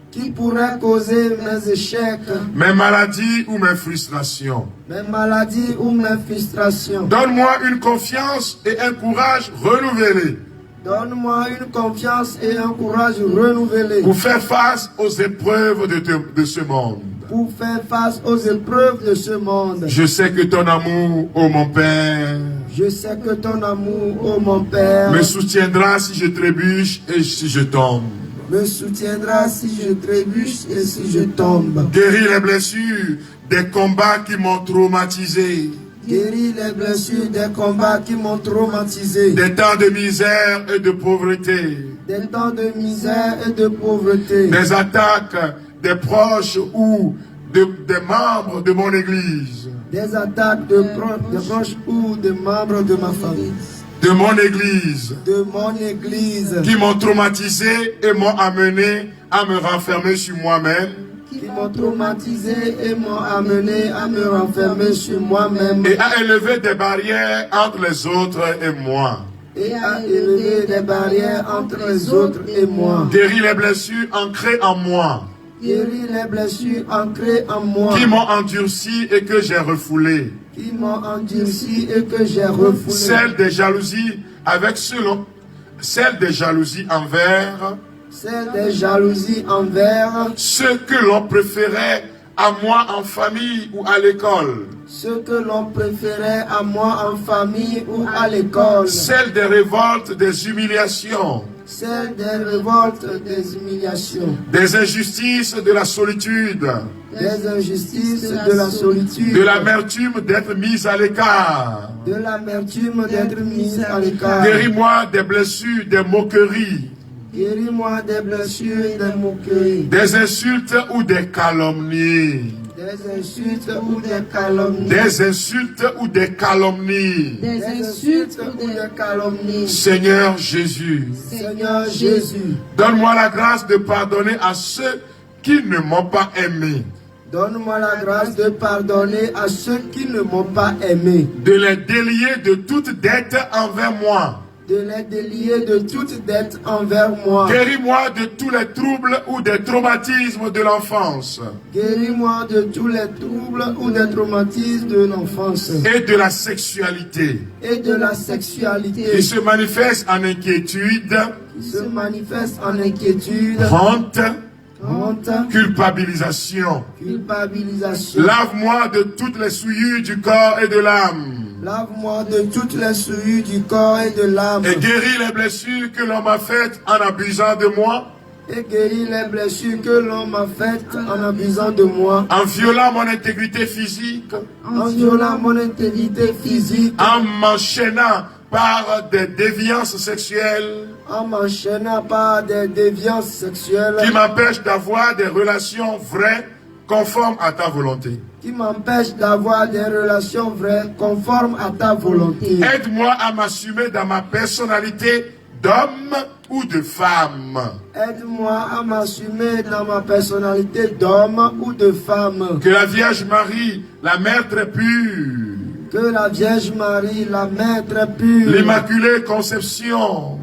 Qui pourrait causer mes échecs. Mes maladies ou mes frustrations. Mes maladies ou mes frustrations. Donne-moi une confiance et un courage renouvelés. Donne-moi une confiance et un courage renouvelé. Pour faire face aux épreuves de ce monde. Pour faire face aux épreuves de ce monde. Je sais que ton amour, ô mon Père. Je sais que ton amour, ô mon Père. Me soutiendra si je trébuche et si je tombe. Me soutiendra si je trébuche et si je tombe. Guéris les blessures des combats qui m'ont traumatisé. Guéris les blessures des combats qui m'ont traumatisé. Des temps de misère et de pauvreté. Des temps de misère et de pauvreté. Des attaques des proches ou des membres de mon église. Des attaques de proches ou de membres de ma famille. De mon église. De mon église. Qui m'ont traumatisé et m'ont amené à me renfermer sur moi-même. Qui m'ont traumatisé et m'ont amené à me renfermer sur moi-même. Et à élever des barrières entre les autres et moi. Et à élever des barrières entre les autres et moi. Guéris les blessures ancrées en moi. Guéris les blessures ancrées en moi. Qui m'ont endurci et que j'ai refoulé. Qui m'ont endurci et que j'ai refoulé. Celle des jalousies avec celle des jalousies envers. Celle des jalousies envers. Ceux que l'on préférait à moi en famille ou à l'école. Ceux que l'on préférait à moi en famille ou à l'école. Celle des révoltes, des humiliations. Celle des révoltes, des humiliations. Des injustices, de la solitude. Des injustices, de la solitude. De l'amertume d'être mise à l'écart. De l'amertume d'être mise à l'écart. Guéris-moi des blessures, des moqueries. Guéris-moi des blessures et des moqueries. Des insultes ou des calomnies. Des insultes ou des calomnies. Des insultes ou des calomnies. Des insultes ou des calomnies. Seigneur Jésus. Seigneur Jésus. Donne-moi la grâce de pardonner à ceux qui ne m'ont pas aimé. Donne-moi la grâce de pardonner à ceux qui ne m'ont pas aimé. De les délier de toute dette envers moi. De les délier de toute dette envers moi. Guéris-moi de tous les troubles ou des traumatismes de l'enfance. Guéris-moi de tous les troubles ou des traumatismes de l'enfance. Et de la sexualité. Et de la sexualité. Qui se manifeste en inquiétude. Qui se manifeste en inquiétude. Honte. Honte. Culpabilisation. Culpabilisation. Lave-moi de toutes les souillures du corps et de l'âme. Lave-moi de toutes les souillures du corps et de l'âme. Et guéris les blessures que l'on m'a faites en abusant de moi. Et guéris les blessures que l'on m'a faites en abusant de moi. En violant mon intégrité physique. En violant mon intégrité physique. En m'enchaînant par des déviances sexuelles. En m'enchaînant par des déviances sexuelles. Qui m'empêchent d'avoir des relations vraies conformes à ta volonté. Qui m'empêchent d'avoir des relations vraies conformes à ta volonté. Aide-moi à m'assumer dans ma personnalité d'homme ou de femme. Aide-moi à m'assumer dans ma personnalité d'homme ou de femme. Que la Vierge Marie, la Mère très pure, que la Vierge Marie, la Mère très pure, l'Immaculée Conception,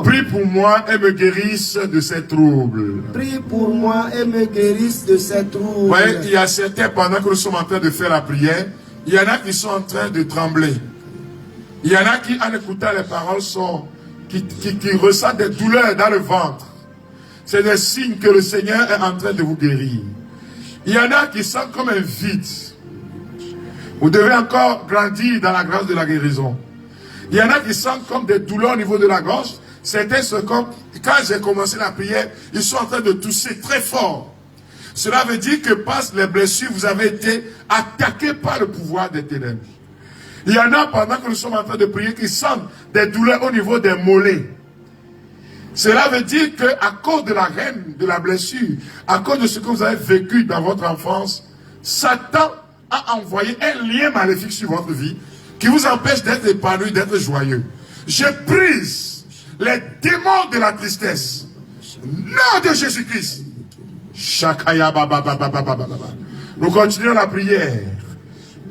prie pour moi et me guérisse de ces troubles. Prie pour moi et me guérisse de ces troubles. Vous voyez, il y a certains, pendant que nous sommes en train de faire la prière, il y en a qui sont en train de trembler. Il y en a qui, en écoutant les paroles, qui ressentent des douleurs dans le ventre. C'est des signes que le Seigneur est en train de vous guérir. Il y en a qui sentent comme un vide. Vous devez encore grandir dans la grâce de la guérison. Il y en a qui sentent comme des douleurs au niveau de la gorge. Certains sont comme, quand j'ai commencé la prière, ils sont en train de tousser très fort. Cela veut dire que par les blessures, vous avez été attaqué par le pouvoir des ténèbres. Il y en a, pendant que nous sommes en train de prier, qui sentent des douleurs au niveau des mollets. Cela veut dire qu'à cause de la reine, de la blessure, à cause de ce que vous avez vécu dans votre enfance, Satan a envoyé un lien maléfique sur votre vie qui vous empêche d'être épanoui, d'être joyeux. Je brise les démons de la tristesse. Nom de Jésus-Christ. Nous continuons la prière.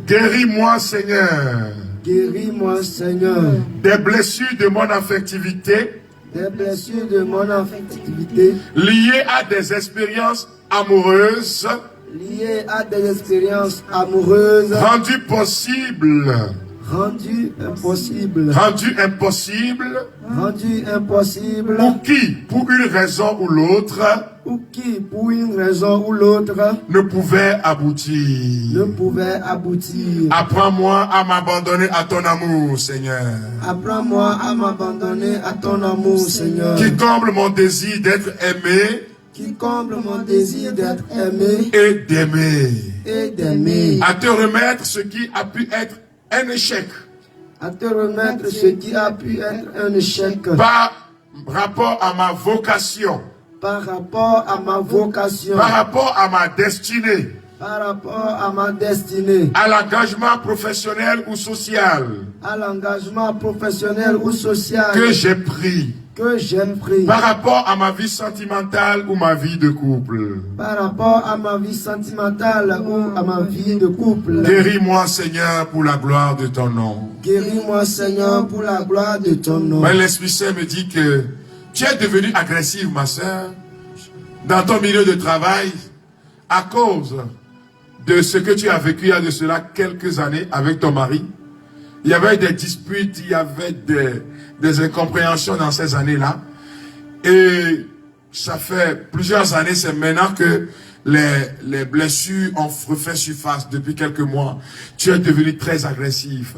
Guéris-moi, Seigneur. Guéris-moi, Seigneur. Des blessures de mon affectivité. Des blessures de mon affectivité. Liées à des expériences amoureuses. Liées à des expériences amoureuses. Rendues possibles. Rendu impossible. Rendu impossible. Rendu impossible. Ou qui, pour une raison ou l'autre, ou qui, pour une raison ou l'autre, ne pouvait aboutir. Ne pouvait aboutir. Apprends-moi à m'abandonner à ton amour, Seigneur. Apprends-moi à m'abandonner à ton amour, Seigneur. Qui comble mon désir d'être aimé. Qui comble mon désir d'être aimé. Et d'aimer. Et d'aimer. À te remettre ce qui a pu être un échec. À te remettre ce qui a pu être un échec. Par rapport à ma vocation. Par rapport à ma vocation. Par rapport à ma destinée. Par rapport à ma destinée. À l'engagement professionnel ou social. À l'engagement professionnel ou social. Que j'ai pris. Que j'ai pris. Par rapport à ma vie sentimentale ou ma vie de couple. Par rapport à ma vie sentimentale ou à ma vie de couple. Guéris-moi, Seigneur, pour la gloire de ton nom. Guéris-moi, Seigneur, pour la gloire de ton nom. Mais l'Esprit Saint me dit que tu es devenue agressive, ma soeur, dans ton milieu de travail, à cause de ce que tu as vécu il y a de cela quelques années avec ton mari. Il y avait des disputes, il y avait des incompréhensions dans ces années-là. Et ça fait plusieurs années, c'est maintenant que les blessures ont refait surface depuis quelques mois. Tu es devenu très agressif.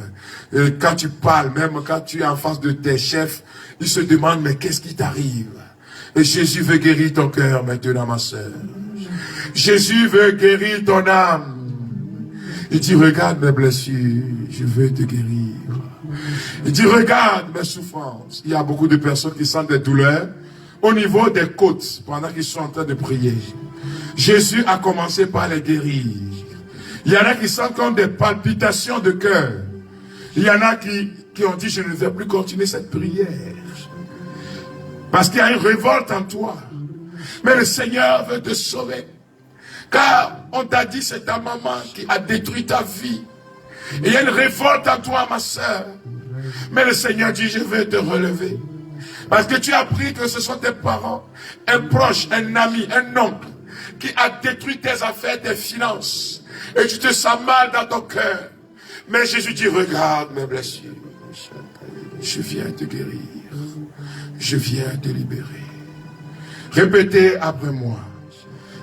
Et quand tu parles, même quand tu es en face de tes chefs, ils se demandent, mais qu'est-ce qui t'arrive? Et Jésus veut guérir ton cœur maintenant, ma soeur. Jésus veut guérir ton âme. Il dit, regarde mes blessures, je veux te guérir. Il dit, regarde mes souffrances. Il y a beaucoup de personnes qui sentent des douleurs au niveau des côtes pendant qu'ils sont en train de prier. Jésus a commencé par les guérir. Il y en a qui sentent comme des palpitations de cœur. Il y en a qui ont dit, je ne vais plus continuer cette prière. Parce qu'il y a une révolte en toi. Mais le Seigneur veut te sauver. Car on t'a dit, c'est ta maman qui a détruit ta vie. Et il y a une révolte en toi, ma soeur. Mais le Seigneur dit, je vais te relever. Parce que tu as appris que ce sont tes parents, un proche, un ami, un oncle, qui a détruit tes affaires, tes finances. Et tu te sens mal dans ton cœur. Mais Jésus dit, regarde mes blessures. Je viens te guérir. Je viens te libérer. Répétez après moi.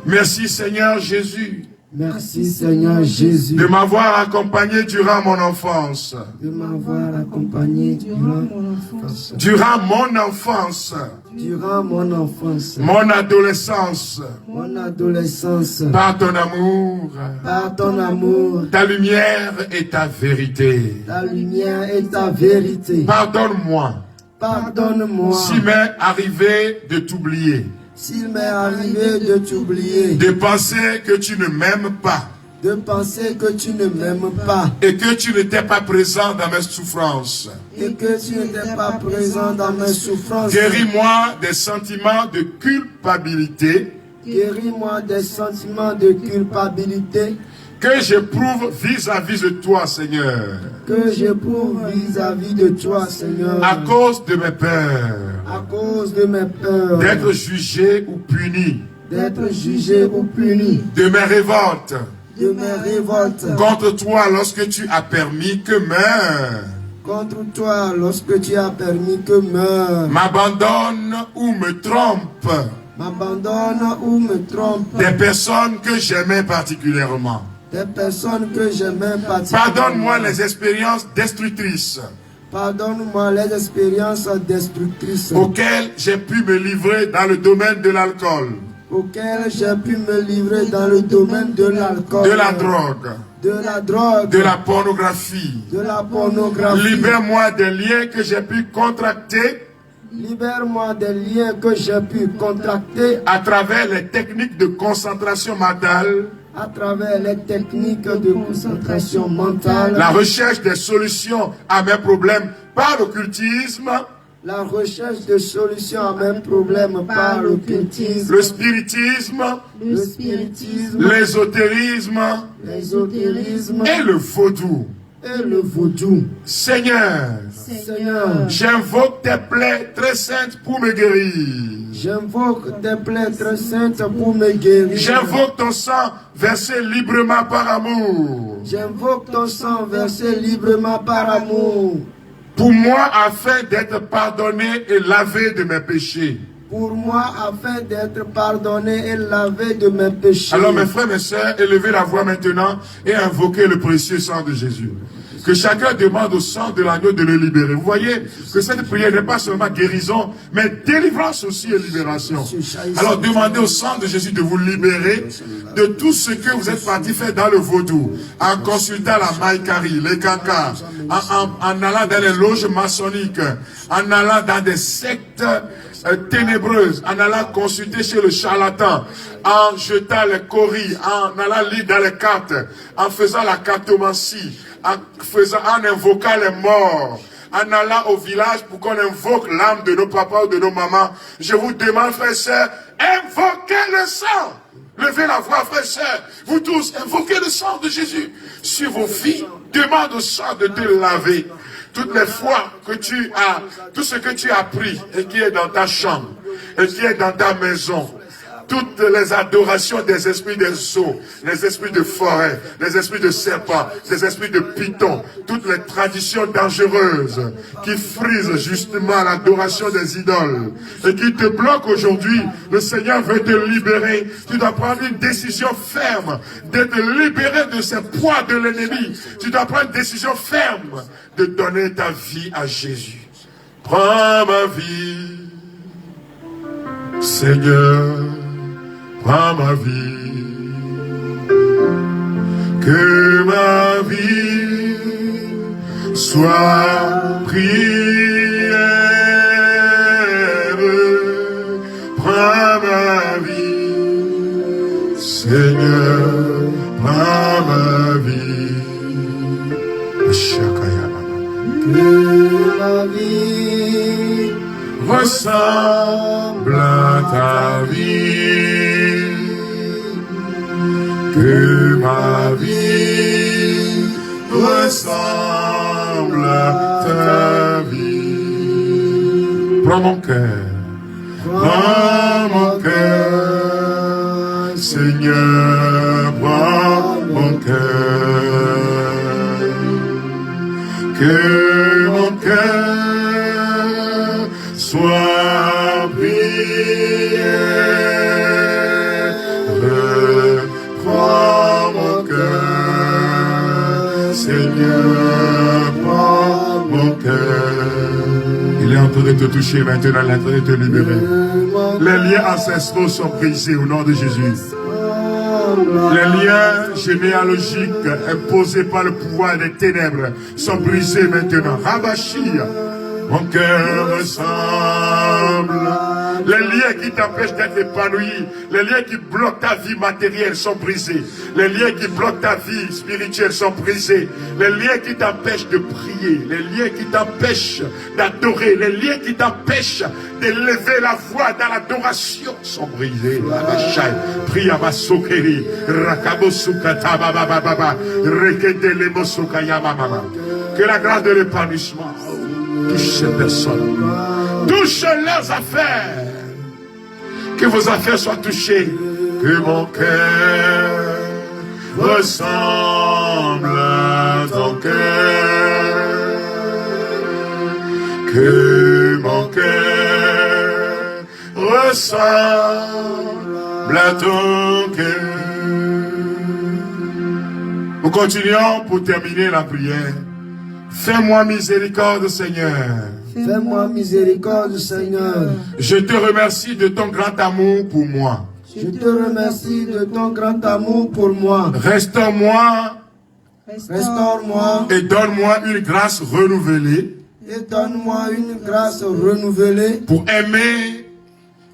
Merci Seigneur Jésus. Merci Seigneur Jésus. De m'avoir accompagné durant mon enfance. De m'avoir accompagné durant mon enfance. Durant mon enfance. Durant mon enfance. Mon adolescence. Mon adolescence. Par ton amour. Par ton amour. Ta lumière et ta vérité. Ta lumière et ta vérité. Pardonne-moi. Pardonne-moi. S'il m'est arrivé de t'oublier. S'il m'est arrivé de t'oublier. De penser que tu ne m'aimes pas. De penser que tu ne m'aimes pas. Et que tu n'étais pas présent dans mes souffrances. Et que tu n'étais pas présent dans mes souffrances. Guéris-moi des sentiments de culpabilité. Guéris-moi des sentiments de culpabilité. Que j'éprouve vis-à-vis de toi, Seigneur. Que j'éprouve vis-à-vis de toi, Seigneur. À cause de mes peurs. À cause de mes peurs. D'être jugé ou puni. D'être jugé ou puni. De mes révoltes. De mes révoltes. Contre toi lorsque tu as permis que meure. Contre toi lorsque tu as permis que meure. M'abandonne ou me trompe. M'abandonne ou me trompe. Des personnes que j'aimais particulièrement. Des personnes que j'aimais particulièrement. Pardonne-moi les expériences destructrices. Pardonne-moi les expériences destructrices. Auxquelles j'ai pu me livrer dans le domaine de l'alcool. Auxquelles j'ai pu me livrer dans le domaine de l'alcool. De la drogue. De la drogue. De la pornographie. De la pornographie. Libère-moi des liens que j'ai pu contracter. Libère-moi des liens que j'ai pu contracter. À travers les techniques de concentration mentale. À travers les techniques de concentration mentale. La recherche des solutions à mes problèmes par l'occultisme. La recherche de solutions à mes problèmes par l'occultisme. Le spiritisme. Le spiritisme. L'ésotérisme. L'ésotérisme. Et le vaudou. Et le vaudou. Seigneur. Seigneur. J'invoque tes plaies très saintes pour me guérir. J'invoque tes plaies très saintes pour me guérir. J'invoque ton sang versé librement par amour. J'invoque ton sang versé librement par amour. Pour moi, afin d'être pardonné et lavé de mes péchés. Pour moi, afin d'être pardonné et lavé de mes péchés. Alors mes frères, mes sœurs, élevez la voix maintenant et invoquez le précieux sang de Jésus. Que chacun demande au sang de l'agneau de le libérer. Vous voyez que cette prière n'est pas seulement guérison, mais délivrance aussi et libération. Alors demandez au sang de Jésus de vous libérer de tout ce que vous êtes parti faire dans le vaudou, en consultant la maïkari, les cancas, en allant dans les loges maçonniques, en allant dans des sectes ténébreuses, en allant consulter chez le charlatan, en jetant les coris, en allant lire dans les cartes, en faisant la cartomancie, en invoquant les morts, en allant au village pour qu'on invoque l'âme de nos papas ou de nos mamans. Je vous demande, frères et sœurs, invoquez le sang. Levez la voix, frères et sœurs. Vous tous, invoquez le sang de Jésus sur vos vies. Demande au sang de te laver. Toutes les fois que tu as, tout ce que tu as pris et qui est dans ta chambre, et qui est dans ta maison, toutes les adorations des esprits des eaux, les esprits de forêt, les esprits de serpents, les esprits de python, toutes les traditions dangereuses qui frisent justement l'adoration des idoles et qui te bloquent aujourd'hui, le Seigneur veut te libérer. Tu dois prendre une décision ferme d'être libéré de ces poids de l'ennemi. Tu dois prendre une décision ferme de donner ta vie à Jésus. Prends ma vie, Seigneur. Prends ma vie, que ma vie soit prière. Prends ma vie, Seigneur, prends ma vie. Que ma vie ressemble à ta vie. Que ma vie ressemble à ta vie. Prends mon cœur, prends mon cœur, Seigneur, prends mon cœur. Que mon cœur soit prière. Prends mon cœur, Seigneur, prends mon cœur. Il est en train de te toucher maintenant, il est en train de te libérer. Les liens ancestraux sont brisés au nom de Jésus. Les liens généalogiques imposés par le pouvoir des ténèbres sont brisés maintenant. Rabashia, Mon cœur ressemble. Les liens qui t'empêchent d'être épanoui, les liens qui bloquent ta vie matérielle sont brisés. Les liens qui bloquent ta vie spirituelle sont brisés. Les liens qui t'empêchent de prier, les liens qui t'empêchent d'adorer, les liens qui t'empêchent d'élever la voix dans l'adoration sont brisés. Prie à ma sokeri, rakabosukata baba, reketele mosukaya mama. Que la grâce de l'épanouissement touche ces personnes, touche leurs affaires. Que vos affaires soient touchées. Que mon cœur ressemble à ton cœur. Que mon cœur ressemble à ton cœur. Nous continuons pour terminer la prière. Fais-moi miséricorde, Seigneur. Fais-moi miséricorde, Seigneur. Je te remercie de ton grand amour pour moi. Je te remercie de ton grand amour pour moi. Restaure-moi. Restaure-moi. Et donne-moi une grâce renouvelée. Et donne-moi une grâce renouvelée. Pour aimer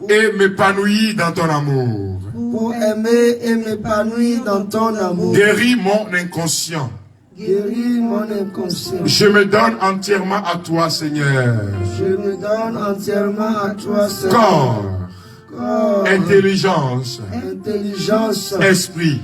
et m'épanouir dans ton amour. Pour aimer et m'épanouir dans ton amour. Guéris mon inconscient. Guéris mon inconscient. Je me donne entièrement à toi, Seigneur. Je me donne entièrement à toi, Seigneur. Corps, intelligence, esprit.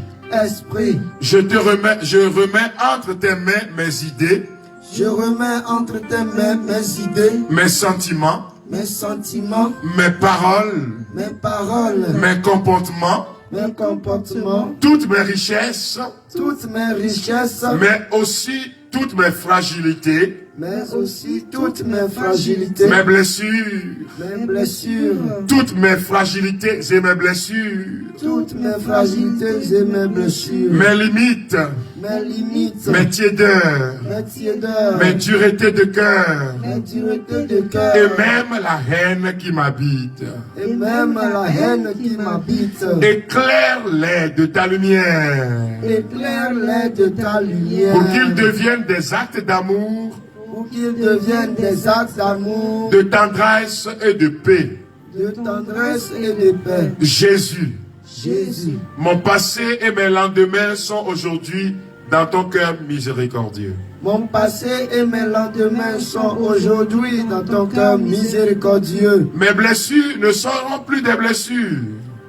Je remets entre tes mains mes idées. Je remets entre tes mains mes idées. Mes sentiments. Mes sentiments. Mes paroles. Mes paroles. Mes comportements. Mes comportements. Toutes mes richesses. Toutes mes richesses. Mais aussi toutes mes fragilités. Mais aussi toutes mes fragilités. Mes blessures. Mes blessures. Toutes mes fragilités et mes blessures. Toutes mes fragilités et mes blessures. Mes limites. Mes limites. Mes tiédeurs. Mes tiédeurs. Mes duretés de cœur. Mes duretés de cœur. Et même la haine qui m'habite. Et même la haine qui m'habite. Éclaire-les de ta lumière. Éclaire-les de ta lumière. Pour qu'ils deviennent des actes d'amour. Pour qu'ils deviennent des actes d'amour. De tendresse et de paix. De tendresse et de paix. Jésus. Jésus. Mon passé et mes lendemains sont aujourd'hui dans ton cœur miséricordieux. Mon passé et mes lendemains sont aujourd'hui dans ton cœur miséricordieux. Mes blessures ne seront plus des blessures.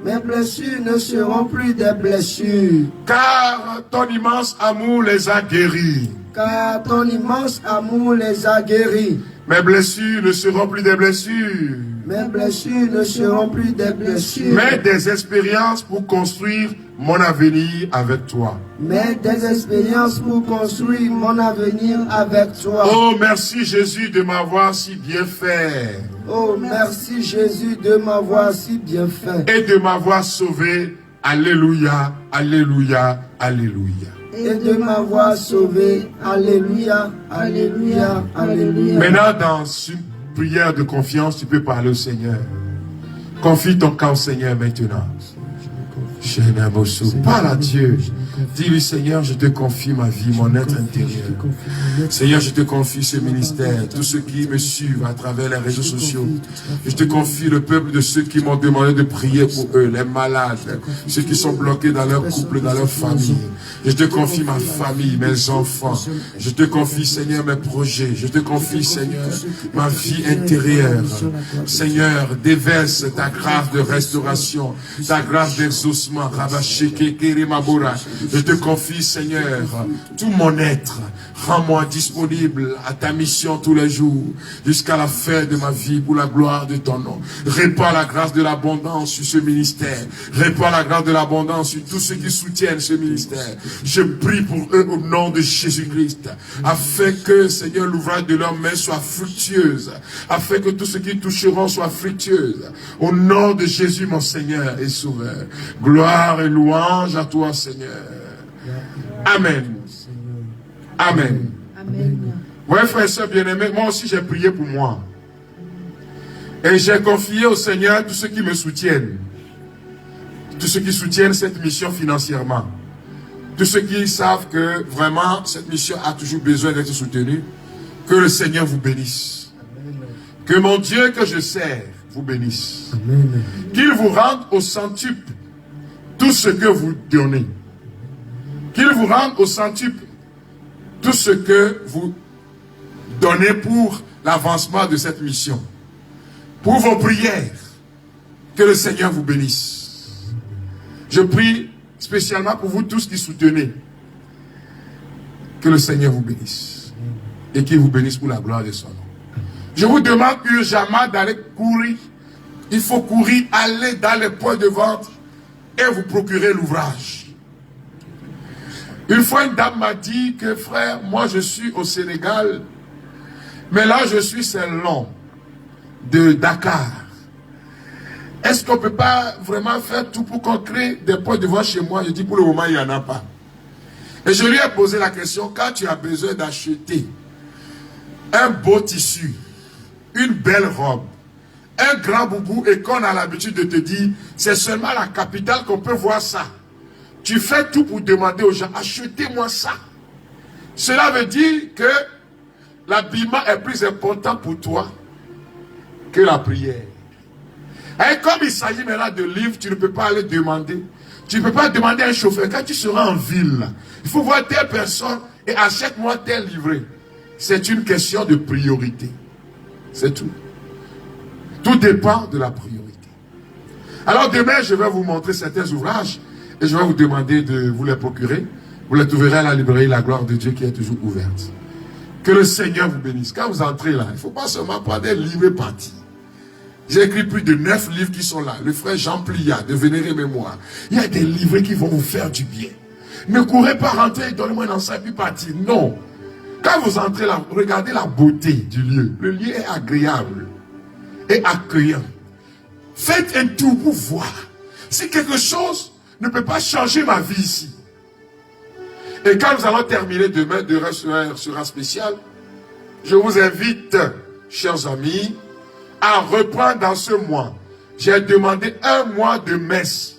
Mes blessures ne seront plus des blessures. Car ton immense amour les a guéris. Car ton immense amour les a guéris. Mes blessures ne seront plus des blessures. Mes blessures ne seront plus des blessures. Mais des expériences pour construire mon avenir avec toi. Mais des expériences pour construire mon avenir avec toi. Oh, merci Jésus de m'avoir si bien fait. Oh, merci Jésus de m'avoir si bien fait. Et de m'avoir sauvé. Alléluia, alléluia, alléluia. Et de m'avoir sauvé. Alléluia, alléluia, alléluia. Maintenant, dans une prière de confiance, tu peux parler au Seigneur. Confie ton cas au Seigneur maintenant. Parle à Dieu. Dis-lui, Seigneur, je te confie ma vie, mon être intérieur. Seigneur, je te confie ce ministère, tous ceux qui me suivent à travers les réseaux sociaux. Je te confie le peuple de ceux qui m'ont demandé de prier pour eux, les malades, ceux qui sont bloqués dans leur couple, dans leur famille. Je te confie ma famille, mes enfants. Je te confie, Seigneur, mes projets. Je te confie, Seigneur, ma vie intérieure. Seigneur, déverse ta grâce de restauration, ta grâce d'exaucement. Je te confie, Seigneur, tout mon être. Rends-moi disponible à ta mission tous les jours, jusqu'à la fin de ma vie, pour la gloire de ton nom. Répands la grâce de l'abondance sur ce ministère. Répands la grâce de l'abondance sur tous ceux qui soutiennent ce ministère. Je prie pour eux au nom de Jésus-Christ, afin que, Seigneur, l'ouvrage de leurs mains soit fructueuse, afin que tous ceux qui toucheront soient fructueuses. Au nom de Jésus, mon Seigneur et Sauveur. Gloire et louange à toi, Seigneur. Amen. Amen. Amen. Ouais, frères et sœurs bien-aimés, moi aussi j'ai prié pour moi. Et j'ai confié au Seigneur tous ceux qui me soutiennent. Tous ceux qui soutiennent cette mission financièrement. Tous ceux qui savent que vraiment cette mission a toujours besoin d'être soutenue. Que le Seigneur vous bénisse. Que mon Dieu que je sers vous bénisse. Amen. Qu'il vous rende au centuple tout ce que vous donnez. Qu'il vous rende au centuple tout ce que vous donnez pour l'avancement de cette mission. Pour vos prières. Que le Seigneur vous bénisse. Je prie spécialement pour vous tous qui soutenez. Que le Seigneur vous bénisse. Et qu'il vous bénisse pour la gloire de son nom. Je vous demande urgemment d'aller courir. Il faut courir, aller dans les points de vente et vous procurer l'ouvrage. Une fois, une dame m'a dit que frère, moi je suis au Sénégal, mais là je suis c'est long de Dakar. Est-ce qu'on ne peut pas vraiment faire tout pour qu'on crée des points de vente chez moi? Je dis pour le moment il n'y en a pas. Et je lui ai posé la question, quand tu as besoin d'acheter un beau tissu, une belle robe, un grand boubou et qu'on a l'habitude de te dire, c'est seulement à la capitale qu'on peut voir ça. Tu fais tout pour demander aux gens, achetez-moi ça. Cela veut dire que l'habillement est plus important pour toi que la prière. Et comme il s'agit maintenant de livres, tu ne peux pas aller demander. Tu ne peux pas demander à un chauffeur, quand tu seras en ville, il faut voir telle personne et achète-moi tel livret. C'est une question de priorité. C'est tout. Tout dépend de la priorité. Alors demain, je vais vous montrer certains ouvrages et je vais vous demander de vous les procurer. Vous les trouverez à la librairie La Gloire de Dieu qui est toujours ouverte. Que le Seigneur vous bénisse. Quand vous entrez là, il ne faut pas seulement prendre des livres et partir. J'ai écrit plus de 9 livres qui sont là. Le frère Jean Plia, de Vénéré Mémoire. Il y a des livres qui vont vous faire du bien. Ne courez pas rentrer, donnez-moi un ensemble puis partir. Non. Quand vous entrez là, regardez la beauté du lieu. Le lieu est agréable et accueillant. Faites un tour pour voir si quelque chose ne peut pas changer ma vie ici. Et quand nous allons terminer demain, demain sera spécial, je vous invite, chers amis, à reprendre dans ce mois. J'ai demandé un mois de messe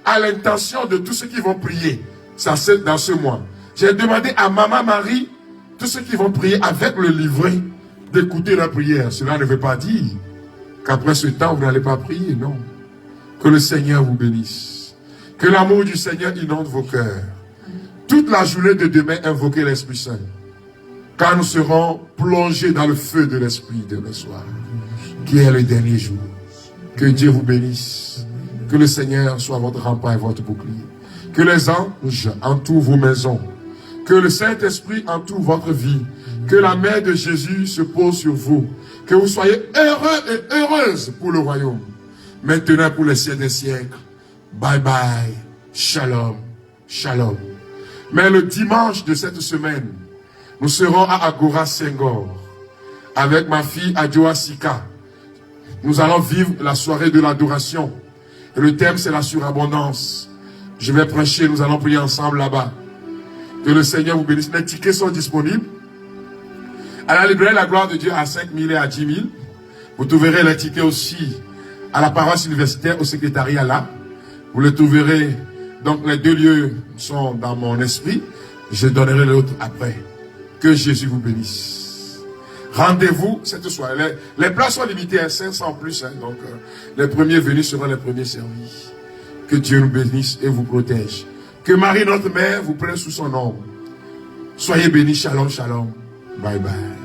à l'intention de tous ceux qui vont prier. Ça c'est dans ce mois. J'ai demandé à Maman Marie, tous ceux qui vont prier avec le livret, d'écouter la prière. Cela ne veut pas dire qu'après ce temps, vous n'allez pas prier, non. Que le Seigneur vous bénisse. Que l'amour du Seigneur inonde vos cœurs. Toute la journée de demain, invoquez l'Esprit Saint. Car nous serons plongés dans le feu de l'Esprit demain soir, qui est le dernier jour. Que Dieu vous bénisse. Que le Seigneur soit votre rempart et votre bouclier. Que les anges entourent vos maisons. Que le Saint-Esprit entoure votre vie. Que la main de Jésus se pose sur vous. Que vous soyez heureux et heureuses pour le royaume. Maintenant pour les siècles des siècles. Bye bye. Shalom. Shalom. Mais le dimanche de cette semaine, nous serons à Agora Senghor. Avec ma fille Adjoa Sika. Nous allons vivre la soirée de l'adoration. Et le thème c'est la surabondance. Je vais prêcher, nous allons prier ensemble là-bas. Que le Seigneur vous bénisse. Les tickets sont disponibles. À la librairie La Gloire de Dieu à 5 000 et à 10 000. Vous trouverez les tickets aussi à la paroisse universitaire, au secrétariat là. Vous les trouverez. Donc les deux lieux sont dans mon esprit. Je donnerai l'autre après. Que Jésus vous bénisse. Rendez-vous cette soirée. Les places sont limitées à 500 plus. Donc les premiers venus seront les premiers servis. Que Dieu nous bénisse et vous protège. Que Marie, notre mère, vous prenne sous son ombre. Soyez bénis. Shalom, shalom. Bye bye.